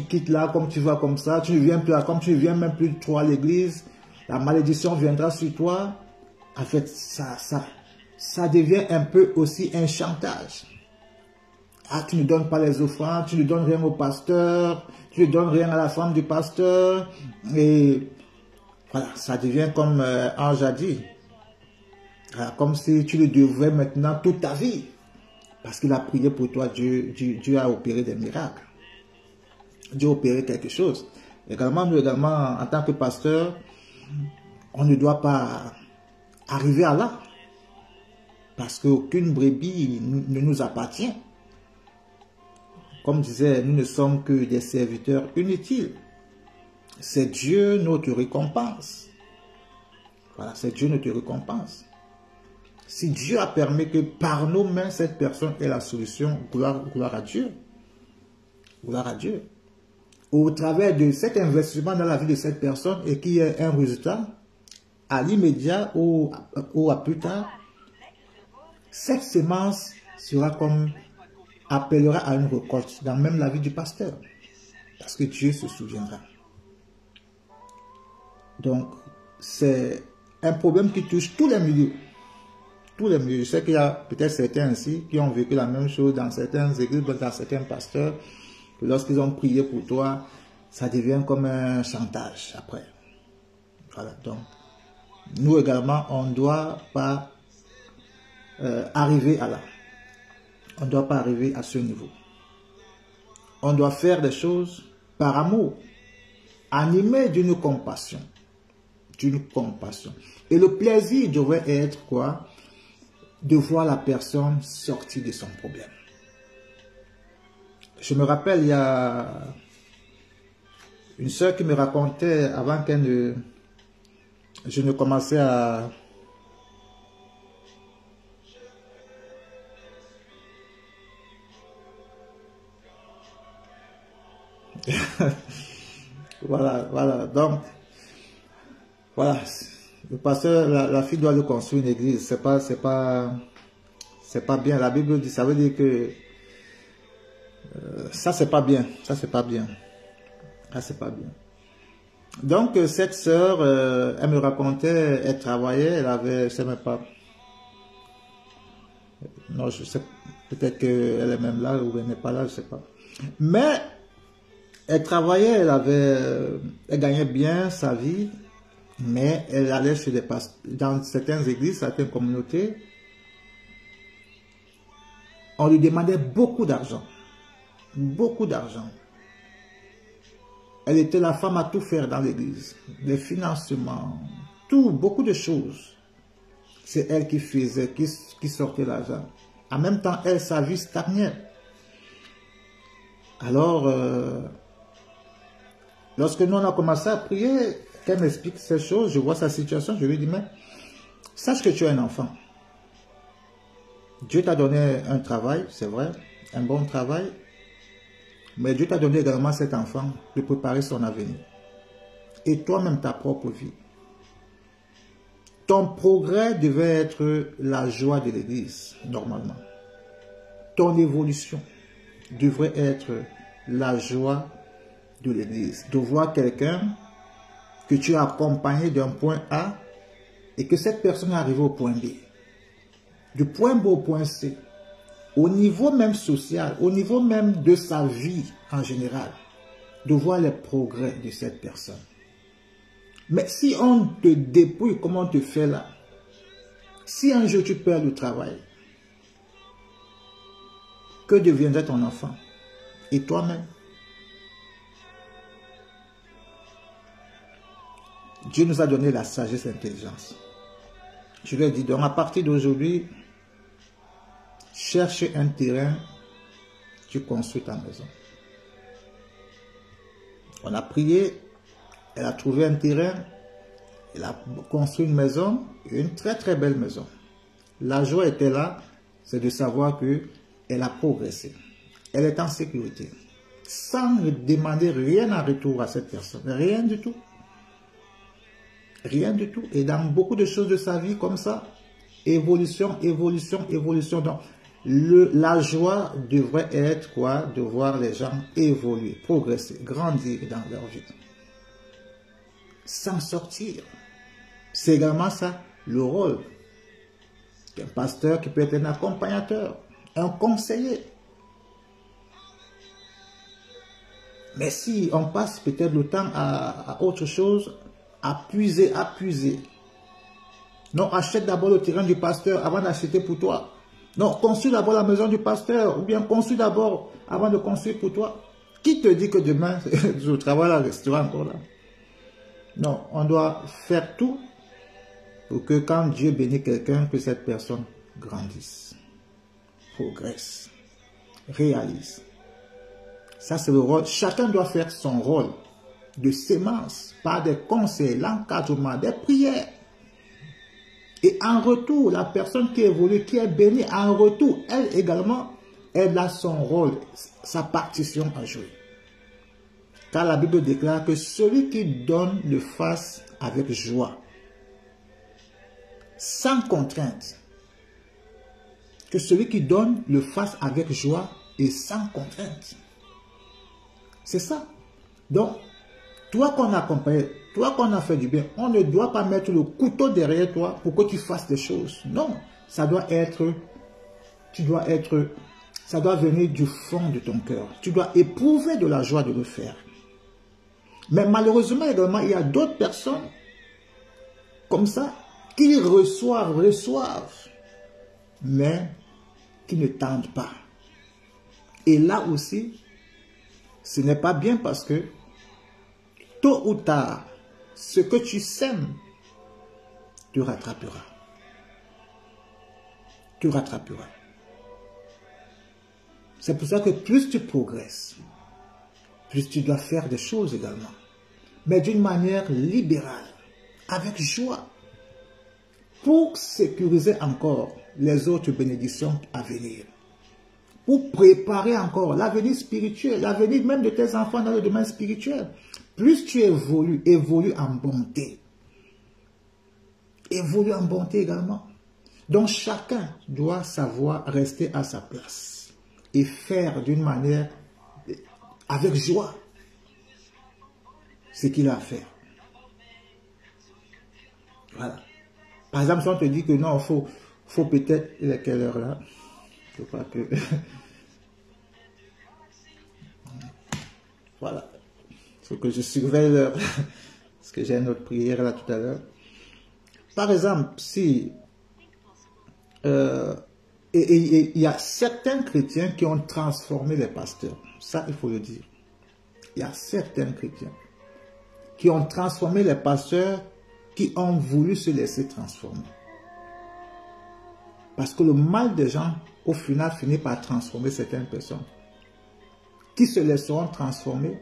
quittes là, comme tu vas comme ça, tu ne viens plus là, comme tu ne viens même plus trop à l'église, la malédiction viendra sur toi. En fait, ça devient un peu aussi un chantage. Ah, tu ne donnes pas les offrandes, tu ne donnes rien au pasteur, tu ne donnes rien à la femme du pasteur. Et voilà, ça devient comme Ange a dit. Comme si tu le devais maintenant toute ta vie. Parce qu'il a prié pour toi, Dieu a opéré des miracles. Dieu a opéré quelque chose. Également, nous également, en tant que pasteur, on ne doit pas arriver à là. Parce qu'aucune brebis ne nous appartient. Comme disait, nous ne sommes que des serviteurs inutiles. C'est Dieu notre récompense. Voilà, c'est Dieu notre récompense. Si Dieu a permis que par nos mains, cette personne ait la solution, gloire à Dieu. Gloire à Dieu. Au travers de cet investissement dans la vie de cette personne et qu'il y ait un résultat, à l'immédiat ou à plus tard, cette semence sera comme appellera à une récolte dans même la vie du pasteur. Parce que Dieu se souviendra. Donc, c'est un problème qui touche tous les milieux. Tous les milieux. Je sais qu'il y a peut-être certains ici qui ont vécu la même chose dans certaines églises, dans certains pasteurs, que lorsqu'ils ont prié pour toi, ça devient comme un chantage après. Voilà. Donc, nous également, on ne doit pas arriver à là. On ne doit pas arriver à ce niveau. On doit faire des choses par amour, animé d'une compassion. D'une compassion. Et le plaisir devrait être quoi? De voir la personne sortir de son problème. Je me rappelle, il y a une sœur qui me racontait avant je ne commençais à... voilà, donc, voilà, le pasteur, la fille doit lui construire une église, c'est pas bien, la Bible dit, ça veut dire que ça c'est pas bien, ça c'est pas bien, ça c'est pas bien. Donc, cette sœur, elle me racontait, elle travaillait, elle avait, je sais même pas, non, je sais, peut-être qu'elle est même là, ou elle n'est pas là, je sais pas, mais elle travaillait, elle gagnait bien sa vie, mais elle allait chez dans certaines églises, certaines communautés, On lui demandait beaucoup d'argent. Beaucoup d'argent. Elle était la femme à tout faire dans l'église. Les financements, tout, beaucoup de choses. C'est elle qui faisait, qui sortait l'argent. En même temps, elle, sa vie stagnait. Alors, lorsque nous on a commencé à prier, qu'elle m'explique ces choses, je vois sa situation, je lui dis, mais sache que tu es un enfant. Dieu t'a donné un travail, c'est vrai, un bon travail, mais Dieu t'a donné également cet enfant de préparer son avenir. Et toi-même ta propre vie. Ton progrès devait être la joie de l'église, normalement. Ton évolution devrait être la joie de l'église. De voir quelqu'un que tu as accompagné d'un point A et que cette personne est arrivée au point B. Du point B au point C. Au niveau même social, au niveau même de sa vie en général. De voir les progrès de cette personne. Mais si on te dépouille comme on te fait là, si un jour tu perds le travail, que deviendrait ton enfant? Et toi-même? Dieu nous a donné la sagesse et l'intelligence. Je lui ai dit, donc à partir d'aujourd'hui, cherche un terrain, tu construis ta maison. On a prié, elle a trouvé un terrain, elle a construit une maison, une très très belle maison. La joie était là, c'est de savoir qu'elle a progressé. Elle est en sécurité. Sans demander rien en retour à cette personne. Rien du tout. Rien du tout. Et dans beaucoup de choses de sa vie comme ça, évolution, évolution, évolution. Donc, la joie devrait être quoi? De voir les gens évoluer, progresser, grandir dans leur vie. S'en sortir. C'est également ça, le rôle d'un pasteur qui peut être un accompagnateur, un conseiller. Mais si on passe peut-être le temps à autre chose, à puiser. Non, achète d'abord le terrain du pasteur avant d'acheter pour toi. Non, construis d'abord la maison du pasteur, ou bien construis d'abord avant de construire pour toi. Qui te dit que demain, je travaille au restaurant encore là? Non, on doit faire tout pour que quand Dieu bénit quelqu'un, que cette personne grandisse, progresse, réalise. Ça, c'est le rôle. Chacun doit faire son rôle de sémence par des conseils, l'encadrement, des prières. Et en retour, la personne qui évolue, qui est bénie, en retour, elle également, elle a son rôle, sa partition à jouer. Car la Bible déclare que celui qui donne le fasse avec joie, sans contrainte. Que celui qui donne le fasse avec joie et sans contrainte. C'est ça. Donc, toi qu'on a accompagné, toi qu'on a fait du bien, on ne doit pas mettre le couteau derrière toi pour que tu fasses des choses. Non, ça doit être, ça doit venir du fond de ton cœur. Tu dois éprouver de la joie de le faire. Mais malheureusement également, il y a d'autres personnes comme ça qui reçoivent, mais qui ne tendent pas. Et là aussi, ce n'est pas bien parce que tôt ou tard, ce que tu sèmes te rattrapera. Tu rattraperas. C'est pour ça que plus tu progresses, plus tu dois faire des choses également. Mais d'une manière libérale, avec joie, pour sécuriser encore les autres bénédictions à venir. Pour préparer encore l'avenir spirituel, l'avenir même de tes enfants dans le domaine spirituel. Plus tu évolues, évolue en bonté. Évolue en bonté également. Donc chacun doit savoir rester à sa place et faire d'une manière avec joie ce qu'il a à faire. Voilà. Par exemple, si on te dit que non, faut peut-être, il est quelle heure là? Je crois que... Voilà. Il faut que je surveille l'heure. Parce que j'ai une autre prière là tout à l'heure. Par exemple, si Et il y a certains chrétiens qui ont transformé les pasteurs. Ça, il faut le dire. Il y a certains chrétiens qui ont transformé les pasteurs, qui ont voulu se laisser transformer. Parce que le mal des gens, au final, finit par transformer certaines personnes. Qui se laisseront transformer.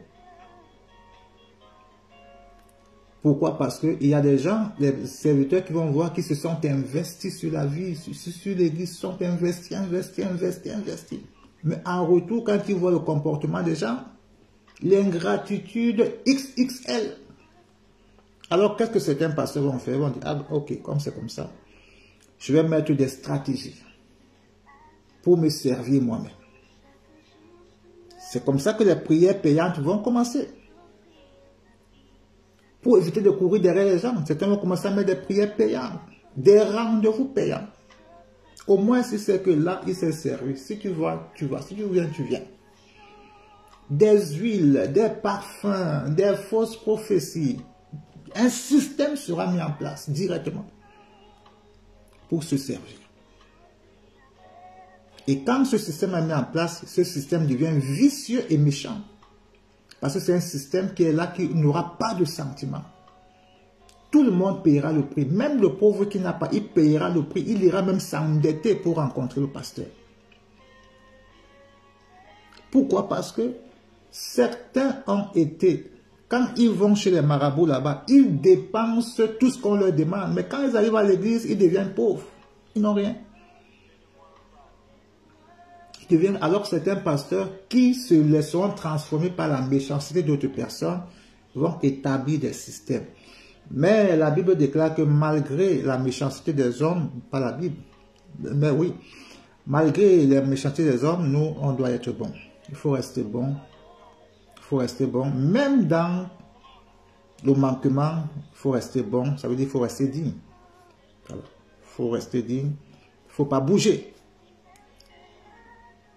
Pourquoi? Parce qu'il y a des gens, les serviteurs qui vont voir, qui se sont investis sur la vie, sur l'église, sont investis. Mais en retour, quand ils voient le comportement des gens, l'ingratitude XXL. Alors, qu'est-ce que certains pasteurs vont faire? Ils vont dire, ah, ok, comme c'est comme ça, je vais mettre des stratégies pour me servir moi-même. C'est comme ça que les prières payantes vont commencer. Pour éviter de courir derrière les gens, certains vont commencer à mettre des prières payantes, des rendez-vous payants. Au moins, si c'est que là, il s'est servi. Si tu vas, tu vas. Si tu viens, tu viens. Des huiles, des parfums, des fausses prophéties. Un système sera mis en place directement pour se servir. Et quand ce système est mis en place, ce système devient vicieux et méchant. Parce que c'est un système qui est là, qui n'aura pas de sentiment. Tout le monde paiera le prix. Même le pauvre qui n'a pas, il paiera le prix. Il ira même s'endetter pour rencontrer le pasteur. Pourquoi? Parce que certains ont été, quand ils vont chez les marabouts là-bas, ils dépensent tout ce qu'on leur demande. Mais quand ils arrivent à l'église, ils deviennent pauvres. Ils n'ont rien. Alors certains pasteurs qui se laisseront transformer par la méchanceté d'autres personnes vont établir des systèmes. Mais la Bible déclare que malgré la méchanceté des hommes, pas la Bible, mais oui, malgré la méchanceté des hommes, nous, on doit être bon. Il faut rester bon. Il faut rester bon. Même dans le manquement, il faut rester bon. Ça veut dire qu'il faut rester digne. Il faut rester digne. Il ne faut pas bouger.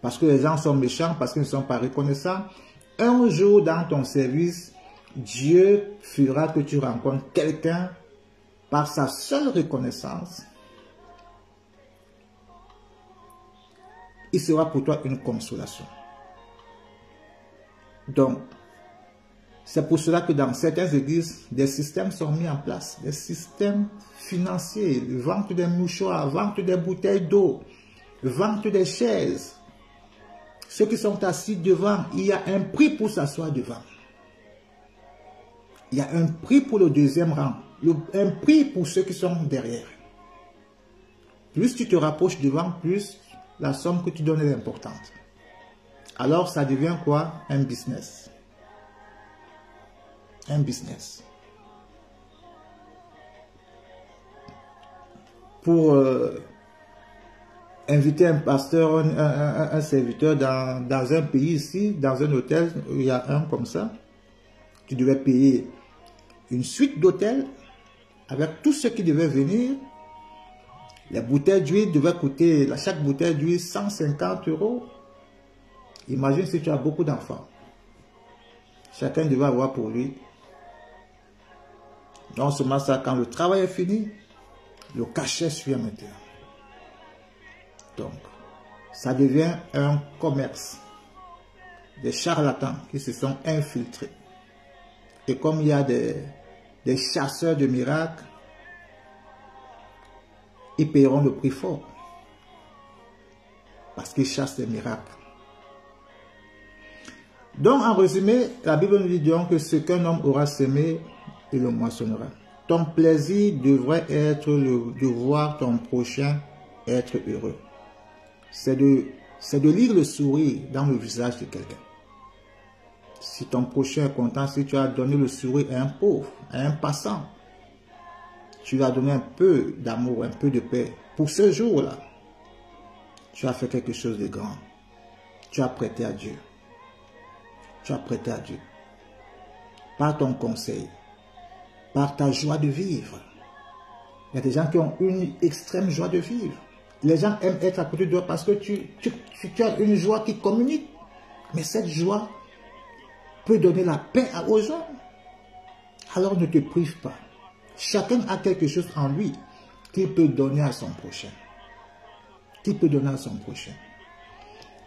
Parce que les gens sont méchants, parce qu'ils ne sont pas reconnaissants. Un jour dans ton service, Dieu fera que tu rencontres quelqu'un par sa seule reconnaissance. Il sera pour toi une consolation. Donc, c'est pour cela que dans certaines églises, des systèmes sont mis en place. Des systèmes financiers, vente des mouchoirs, vente des bouteilles d'eau, vente des chaises. Ceux qui sont assis devant, il y a un prix pour s'asseoir devant. Il y a un prix pour le deuxième rang. Un prix pour ceux qui sont derrière. Plus tu te rapproches devant, plus la somme que tu donnes est importante. Alors ça devient quoi? Un business. Un business. Pour inviter un pasteur, un serviteur dans un pays ici, dans un hôtel, il y a un comme ça, tu devais payer une suite d'hôtel avec tout ce qui devait venir. Les bouteilles d'huile devaient coûter, chaque bouteille d'huile, 150 €. Imagine si tu as beaucoup d'enfants. Chacun devait avoir pour lui. Non seulement ça, quand le travail est fini, le cachet suit maintenant. Donc, ça devient un commerce. Des charlatans qui se sont infiltrés. Et comme il y a des chasseurs de miracles, ils paieront le prix fort. Parce qu'ils chassent des miracles. Donc, en résumé, la Bible nous dit donc que ce qu'un homme aura semé, il le moissonnera. Ton plaisir devrait être de voir ton prochain être heureux. C'est de lire le sourire dans le visage de quelqu'un. Si ton prochain est content, si tu as donné le sourire à un pauvre, à un passant, tu lui as donné un peu d'amour, un peu de paix. Pour ce jour-là, tu as fait quelque chose de grand. Tu as prêté à Dieu. Tu as prêté à Dieu. Par ton conseil, par ta joie de vivre. Il y a des gens qui ont une extrême joie de vivre. Les gens aiment être à côté de toi parce que tu as une joie qui communique. Mais cette joie peut donner la paix aux gens. Alors ne te prive pas. Chacun a quelque chose en lui qu'il peut donner à son prochain. qui peut donner à son prochain.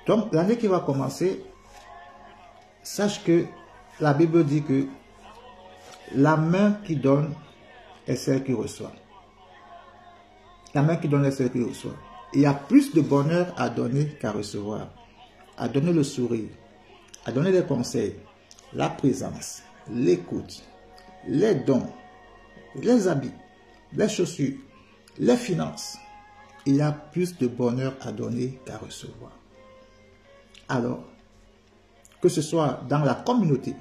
Donc, l'année qui va commencer, sache que la Bible dit que la main qui donne est celle qui reçoit. La main qui donne est celle qui reçoit. Il y a plus de bonheur à donner qu'à recevoir. À donner le sourire, à donner des conseils, la présence, l'écoute, les dons, les habits, les chaussures, les finances. Il y a plus de bonheur à donner qu'à recevoir. Alors, que ce soit dans la communauté,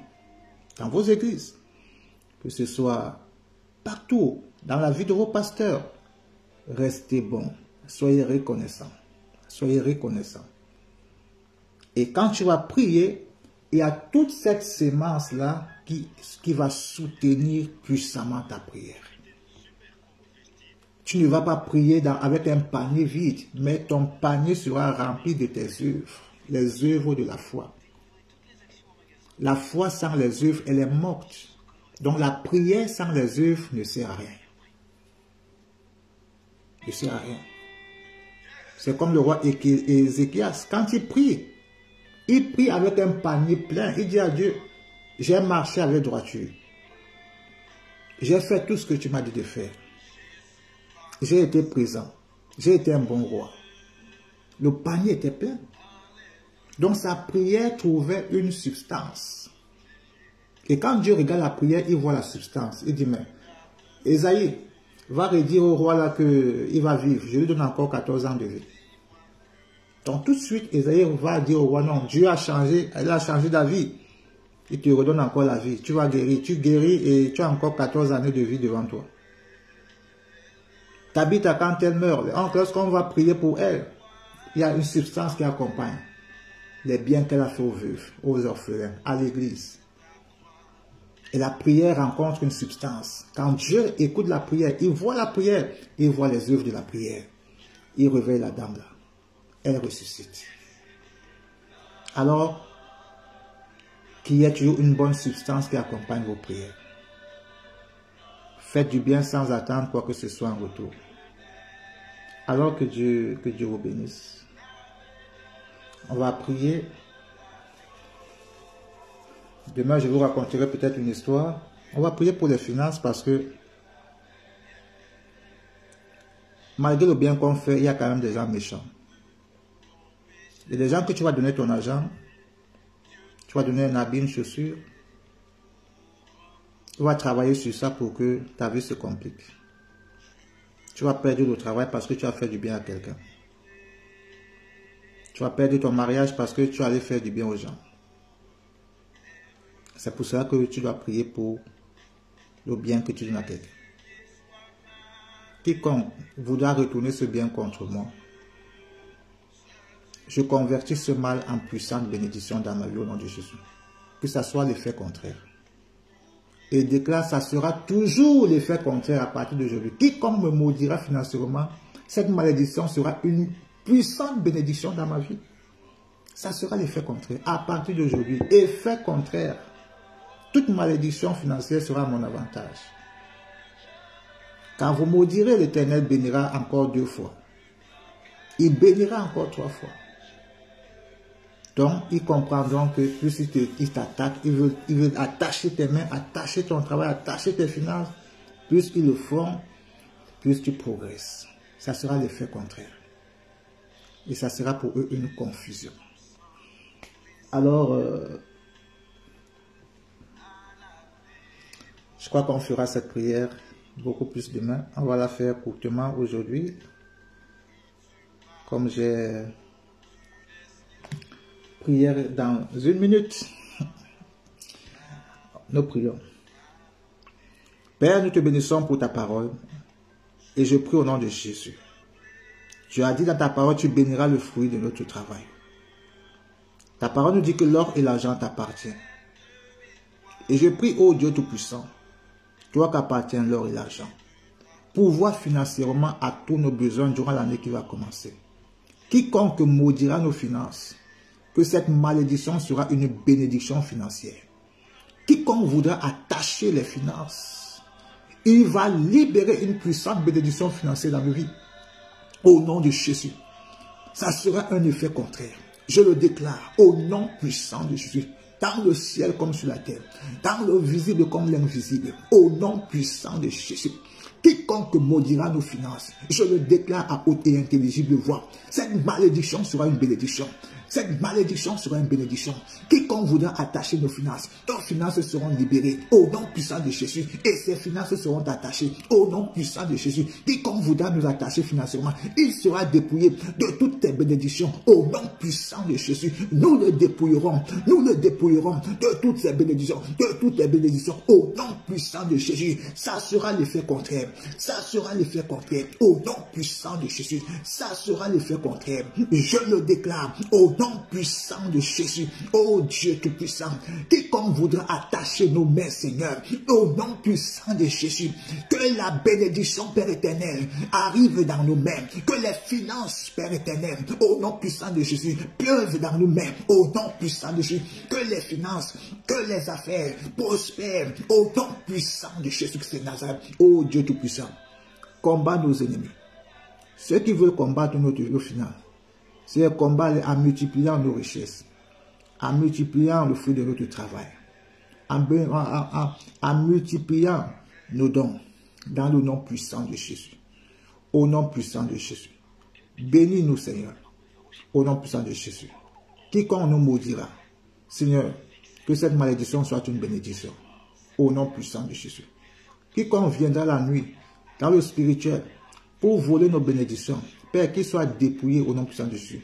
dans vos églises, que ce soit partout, dans la vie de vos pasteurs, restez bons, soyez reconnaissants, soyez reconnaissants. Et quand tu vas prier, il y a toute cette sémence-là qui va soutenir puissamment ta prière. Tu ne vas pas prier avec un panier vide, mais ton panier sera rempli de tes œuvres, les œuvres de la foi. La foi sans les œuvres, elle est morte. Donc la prière sans les œuvres ne sert à rien. Ne sert à rien. C'est comme le roi Ézéchias. Quand il prie avec un panier plein. Il dit à Dieu, j'ai marché avec droiture. J'ai fait tout ce que tu m'as dit de faire. J'ai été présent. J'ai été un bon roi. Le panier était plein. Donc sa prière trouvait une substance. Et quand Dieu regarde la prière, il voit la substance. Il dit, mais Esaïe va redire au roi là qu'il va vivre. Je lui donne encore 14 ans de vie. Donc tout de suite, Esaïe va dire au roi, non, Dieu a changé, il a changé d'avis. Il te redonne encore la vie. Tu vas guérir. Tu guéris et tu as encore 14 années de vie devant toi. Tabitha, quand elle meurt, lorsqu'on va prier pour elle, il y a une substance qui accompagne les biens qu'elle a fait aux veuves, aux orphelins, à l'église. Et la prière rencontre une substance. Quand Dieu écoute la prière, il voit la prière, il voit les œuvres de la prière. Il réveille la dame là. Elle ressuscite. Alors, qu'il y ait toujours une bonne substance qui accompagne vos prières. Faites du bien sans attendre quoi que ce soit en retour. Alors que Dieu vous bénisse. On va prier. Demain, je vous raconterai peut-être une histoire. On va prier pour les finances parce que malgré le bien qu'on fait, il y a quand même des gens méchants. Il y a des gens que tu vas donner ton argent, tu vas donner un habit, une chaussure. Tu vas travailler sur ça pour que ta vie se complique. Tu vas perdre le travail parce que tu as fait du bien à quelqu'un. Tu vas perdre ton mariage parce que tu allais faire du bien aux gens. C'est pour cela que tu dois prier pour le bien que tu donnes à quelqu'un. Quiconque voudra retourner ce bien contre moi, je convertis ce mal en puissante bénédiction dans ma vie au nom de Jésus. Que ce soit l'effet contraire. Et déclare, ça sera toujours l'effet contraire à partir d'aujourd'hui. Quiconque me maudira financièrement, cette malédiction sera une puissante bénédiction dans ma vie. Ça sera l'effet contraire. À partir d'aujourd'hui, effet contraire. Toute malédiction financière sera à mon avantage. Quand vous maudirez, l'Éternel bénira encore 2 fois. Il bénira encore 3 fois. Donc, ils comprendront que plus ils t'attaquent, ils veulent attacher tes mains, attacher ton travail, attacher tes finances. Plus ils le font, plus tu progresses. Ça sera l'effet contraire. Et ça sera pour eux une confusion. Alors, je crois qu'on fera cette prière beaucoup plus demain. On va la faire courtement aujourd'hui. Comme j'ai prière dans 1 minute. Nous prions. Père, nous te bénissons pour ta parole. Et je prie au nom de Jésus. Tu as dit dans ta parole, tu béniras le fruit de notre travail. Ta parole nous dit que l'or et l'argent t'appartiennent. Et je prie, ô Dieu Tout-Puissant, toi qu'appartient l'or et l'argent, pourvoir financièrement à tous nos besoins durant l'année qui va commencer. Quiconque maudira nos finances, que cette malédiction sera une bénédiction financière. Quiconque voudra attacher les finances, il va libérer une puissante bénédiction financière dans nos vies. Au nom de Jésus. ça sera un effet contraire. Je le déclare au nom puissant de Jésus. Dans le ciel comme sur la terre, dans le visible comme l'invisible, au nom puissant de Jésus. Quiconque maudira nos finances, je le déclare à haute et intelligible voix. Cette malédiction sera une bénédiction. Cette malédiction sera une bénédiction. Quiconque voudra attacher nos finances seront libérées au nom puissant de Jésus. Et ces finances seront attachées au nom puissant de Jésus. Quiconque voudra nous attacher financièrement, il sera dépouillé de toutes tes bénédictions au nom puissant de Jésus. Nous le dépouillerons de toutes ces bénédictions, de toutes les bénédictions au nom puissant de Jésus. Ça sera l'effet contraire. Ça sera l'effet contraire au nom puissant de Jésus. Ça sera l'effet contraire. Je le déclare au nom puissant de Jésus. Oh Dieu Tout-Puissant, quiconque voudra attacher nos mains, Seigneur, au nom puissant de Jésus, que la bénédiction, Père éternel, arrive dans nos mains, que les finances, Père éternel, au nom puissant de Jésus, pleuvent dans nos mains, au nom puissant de Jésus, que les finances, que les affaires prospèrent, au nom puissant de Jésus-Christ de Nazareth. Oh Dieu Tout-Puissant, combat nos ennemis. Ceux qui veulent combattre notre finance, c'est un combat en multipliant nos richesses, en multipliant le fruit de notre travail, en multipliant nos dons, dans le nom puissant de Jésus. Au nom puissant de Jésus. Bénis-nous, Seigneur, au nom puissant de Jésus. Quiconque nous maudira, Seigneur, que cette malédiction soit une bénédiction, au nom puissant de Jésus. Quiconque viendra la nuit, dans le spirituel, pour voler nos bénédictions, Père, qu'il soit dépouillé au nom puissant de Jésus.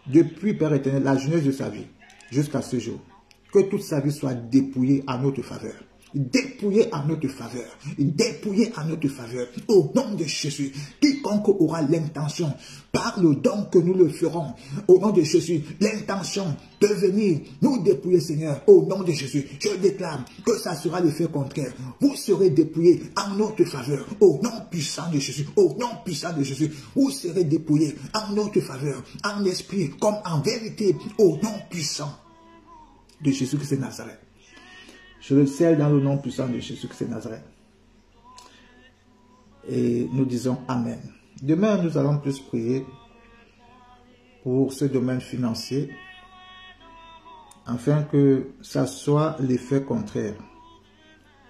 Depuis, Père éternel, la jeunesse de sa vie, jusqu'à ce jour, que toute sa vie soit dépouillée à notre faveur. Dépouillée à notre faveur. Dépouillée à notre faveur. Au nom de Jésus, quiconque aura l'intention, par le don que nous le ferons, au nom de Jésus, l'intention de venir nous dépouiller, Seigneur, au nom de Jésus, je déclare que ça sera l'effet contraire. Vous serez dépouillés en notre faveur, au nom puissant de Jésus, au nom puissant de Jésus, vous serez dépouillés en notre faveur, en esprit comme en vérité, au nom puissant de Jésus-Christ de Nazareth. Je le scelle dans le nom puissant de Jésus-Christ de Nazareth. Et nous disons Amen. Demain, nous allons plus prier pour ce domaine financier, afin que ça soit l'effet contraire.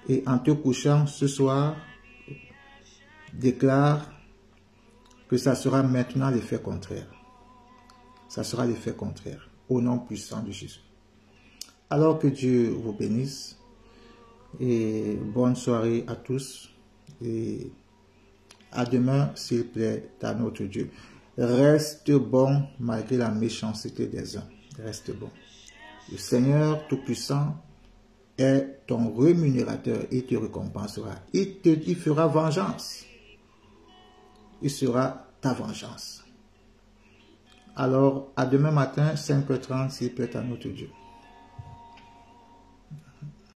Et en te couchant ce soir, déclare que ça sera maintenant l'effet contraire. Ça sera l'effet contraire, au nom puissant de Jésus. Alors que Dieu vous bénisse, et bonne soirée à tous, et à demain s'il plaît à notre Dieu. Reste bon malgré la méchanceté des uns. Reste bon. Le Seigneur Tout-Puissant est ton rémunérateur, il te récompensera. Il fera vengeance. Il sera ta vengeance. Alors, à demain matin, 5h30, s'il plaît à notre Dieu.